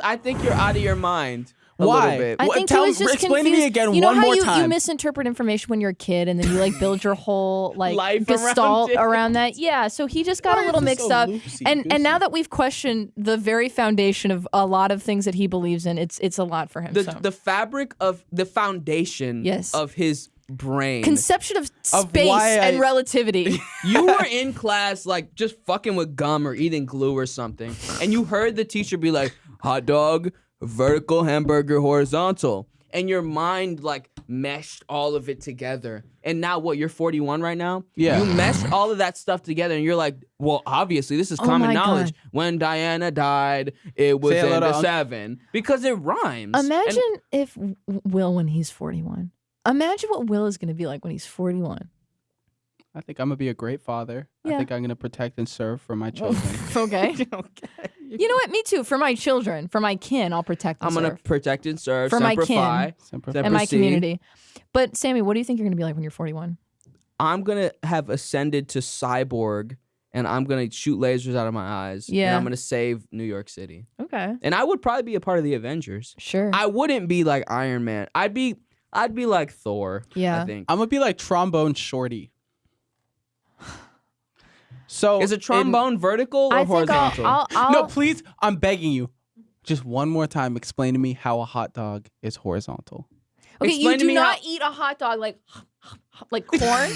I think you're out of your mind. Why? Bit. I think he was just explain confused. to me again you know one how more you, time. You misinterpret information when you're a kid, and then you like build your whole like life gestalt around that. Yeah, so he just got a little mixed up. And now that we've questioned the very foundation of a lot of things that he believes in, it's a lot for him. The fabric of the foundation yes. of his brain. Conception of Of space why and relativity. You were in class like just fucking with gum or eating glue or something, and you heard the teacher be like, hot dog, vertical, hamburger, horizontal. And your mind like meshed all of it together. And now what, you're 41 right now? Yeah. You meshed all of that stuff together and you're like, well, obviously this is Oh common my knowledge. God. When Diana died, it was Say hello in to the Unc- 7. Because it rhymes. Imagine if Will when he's 41. Imagine what Will is going to be like when he's 41. I think I'm gonna be a great father. Yeah. I think I'm gonna protect and serve for my children. Okay. You know what? Me too. For my children, for my kin, I'll protect and I'm going to serve. protect and serve. For my Semper kin. Fi, Semper Semper And my Si. community. But Sammie, what do you think you're going to be like when you're 41? I'm going to have ascended to cyborg, and I'm going to shoot lasers out of my eyes. And Yeah. I'm going to save New York City. Okay. And I would probably be a part of the Avengers. Sure. I wouldn't be like Iron Man. I'd be like Thor. Yeah. I think. I'm gonna be like Trombone Shorty. So Is a trombone vertical or I think horizontal? I'll No, please, I'm begging you. Just one more time, explain to me how a hot dog is horizontal. Okay, Explain you to do me not how- eat a hot dog like corn.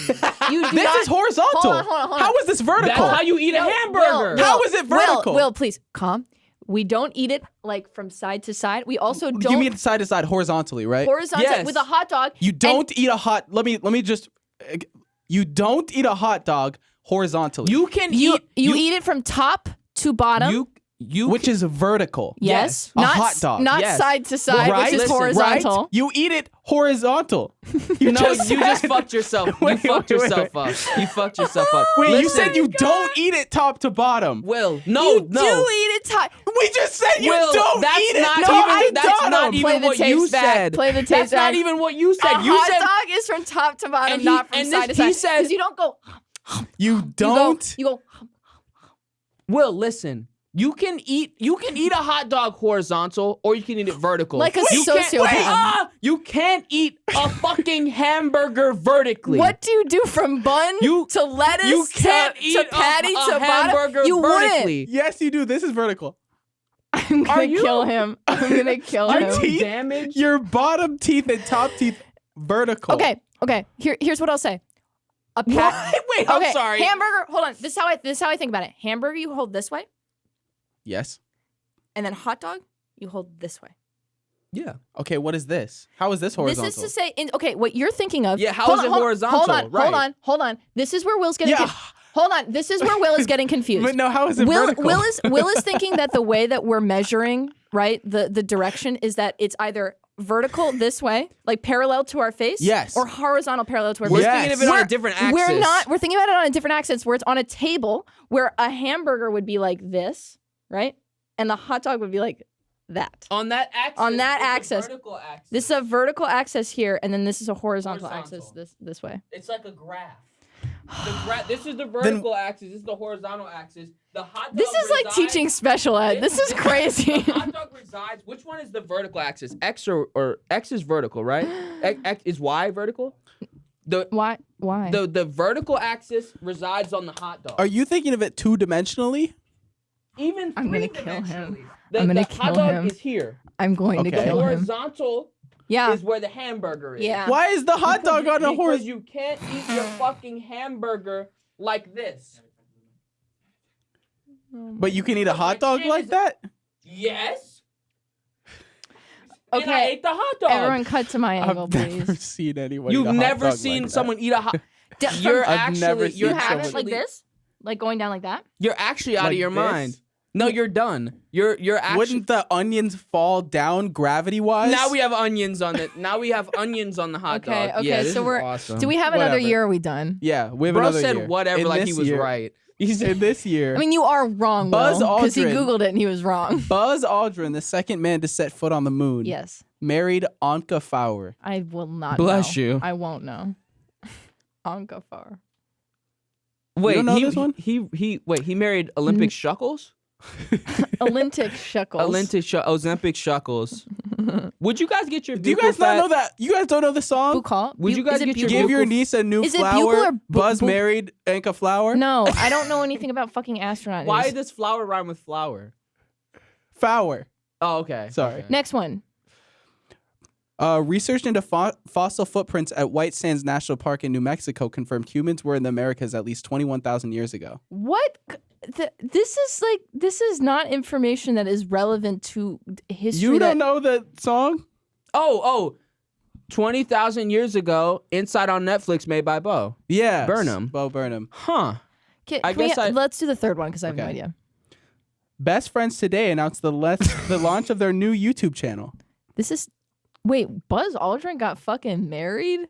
You do This not. is horizontal. Hold on. How is this vertical? That's how you eat a hamburger. How is it vertical? Will, please calm. We don't eat it like from side to side. We also don't You mean side to side horizontally, right? horizontal Yes. with a hot dog. You don't eat a hot. Let me just. You don't eat a hot dog horizontally. You can You eat. eat it from top to bottom. You which is vertical. yes, A not hot dog. not Yes. side to side, Right? which is Listen, horizontal. Right? You eat it horizontal. You No, you just said- fucked yourself. Wait, you fucked wait, yourself wait. up. You fucked yourself up. Wait, you Listen, said you don't eat it top to bottom. Will. No, You no. do eat it top. We just said you Will, don't that's eat it not top even, to that's bottom. not Play even the what you tapes back. said. Play the tapes That's not back. even what you said. A You hot said dog is from top to bottom, And he- not from and side this- to side. he says- Because you don't go. You don't. You go. Will, listen. You can eat a hot dog horizontal or you can eat it vertical. Like a You can't- sociopath. you can't eat a fucking hamburger vertically. What do you do from bun You- to lettuce You can't to eat patty a to hamburger bottom? You vertically. Yes, you do. This is vertical. wouldn't. I'm gonna kill him. I'm gonna kill Are him. you teeth- damaged? Your bottom teeth and top teeth vertical. Okay. Here's what I'll say. A Wait, okay, I'm sorry. Hamburger. Hold on. This is how I think about it. Hamburger, you hold this way, Yes. and then hot dog, you hold this way. Yeah. Okay. What is this? How is this horizontal? This is to say, okay, what you're thinking of. Yeah, how hold is on, it hold on, horizontal? Right. Hold on. This is where Will's getting. Yeah. Hold on. This is where Will is getting confused. But no, how is it Will vertical? Will is thinking that the way that we're measuring, right, the direction is that it's either vertical this way, like parallel to our face, Yes. or horizontal parallel to our We're face. Yes. thinking of it on a different axis. We're not. We're thinking about it on a different axis where it's on a table where a hamburger would be like this, right, and the hot dog would be like that. On that axis. On that it's a axis. vertical axis. This is a vertical axis here, and then this is a horizontal Horizontal. axis this way. It's like a graph. This is the vertical axis. This is the horizontal axis. The hot dog This is like resides- teaching special ed. This is crazy. The hot dog resides. Which one is the vertical axis? X or X is vertical, right? X is Y vertical. The Why? the vertical axis resides on the hot dog. Are you thinking of it two-dimensionally? Even I'm gonna three kill him. dimensionally. I'm gonna the hot kill dog him. is here. I'm going to Okay. The kill him. horizontal Yeah. is where the hamburger is. Yeah. Why is the hot dog on a Because horizontal? you can't eat your fucking hamburger like this. But you can eat a hot dog chin like is- that? Yes. And I Okay. ate the hot dog. Everyone, cut to my angle, I've never please. seen anyone eat a You've hot never dog seen like someone eat a hot. From- You're I've actually never you're seen You have someone- it like this, like going down like that. You're actually out Like of your this? mind. No, you're done. You're actually. Wouldn't the onions fall down gravity-wise? Now we have onions on it. Now we have onions on the hot Okay, dog. okay, Yeah, this so is we're- awesome. Do we have another Whatever. year? Or are we done? Yeah, we have Bro another said year. whatever In like he this was year- right. In this year, I mean, you are wrong, Buzz because he Aldrin. Googled it and he was wrong. Buzz Aldrin, the second man to set foot on the moon, Yes, married Anka Fowler. I will not. Bless know. you. I won't know. Ankafar. Wait, don't know this one? He married Olympic Shuckles? Olympic shekels. Ozempic Shuckles. Would you guys get your Do you buccal guys not fat- know that? You guys don't know the song? Buccal. Would you guys is it get your buccal? Give your buccal- niece a new Is it flower. buccal or Buzz married Anka Flower. No, I don't know anything about fucking astronaut. Why news. does flower rhyme with flower? Flower. Oh, okay. Sorry. Okay. Next one. Research into fossil footprints at White Sands National Park in New Mexico confirmed humans were in the Americas at least 21,000 years ago. What? This is not information that is relevant to history. You don't know the song? Oh, 20,000 years ago, Inside on Netflix, made by Bo. Yeah. Burnham. Bo Burnham. Huh. Let's do the third one because I have no idea. Best Friends Today announced the launch of their new YouTube channel. Wait, Buzz Aldrin got fucking married?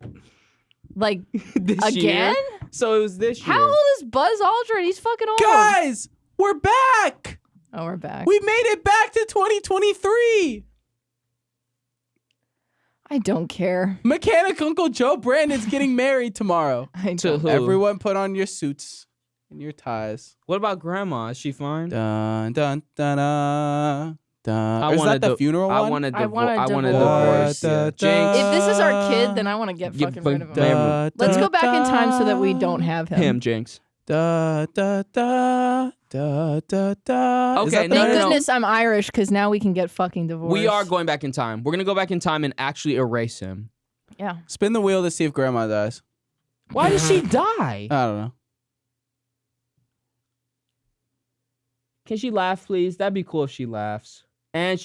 Like, this again? Year? So it was this year. How old is Buzz Aldrin? He's fucking old. Guys, we're back. Oh, we're back. We made it back to 2023. I don't care. Mechanic Uncle Joe Brandon's getting married tomorrow. To who? Everyone put on your suits and your ties. What about Grandma? Is she fine? Dun, dun, dun, dun. Is that the funeral one? I want a divorce. Yeah. If this is our kid, then I want to get fucking rid of him. Let's go back in time so that we don't have him. Jinx. Da, da, da, da, da, da. Okay, Thank goodness I'm Irish because now we can get fucking divorced. We are going back in time. We're going to go back in time and actually erase him. Yeah. Spin the wheel to see if Grandma dies. Why did she die? I don't know. Can she laugh, please? That'd be cool if she laughs. And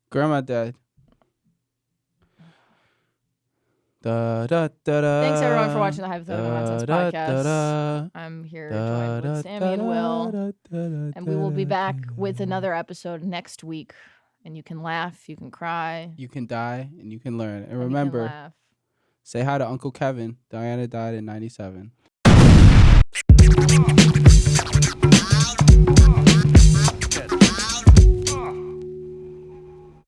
Grandma died. Da, da, da, da, Thanks everyone for watching the Hypothetical Nonsense podcast. I'm here joined with Sammie and Will, and we will be back with another episode next week. And you can laugh, you can cry, you can die, and you can learn. And remember, say hi to Uncle Kevin. Diana died in 97.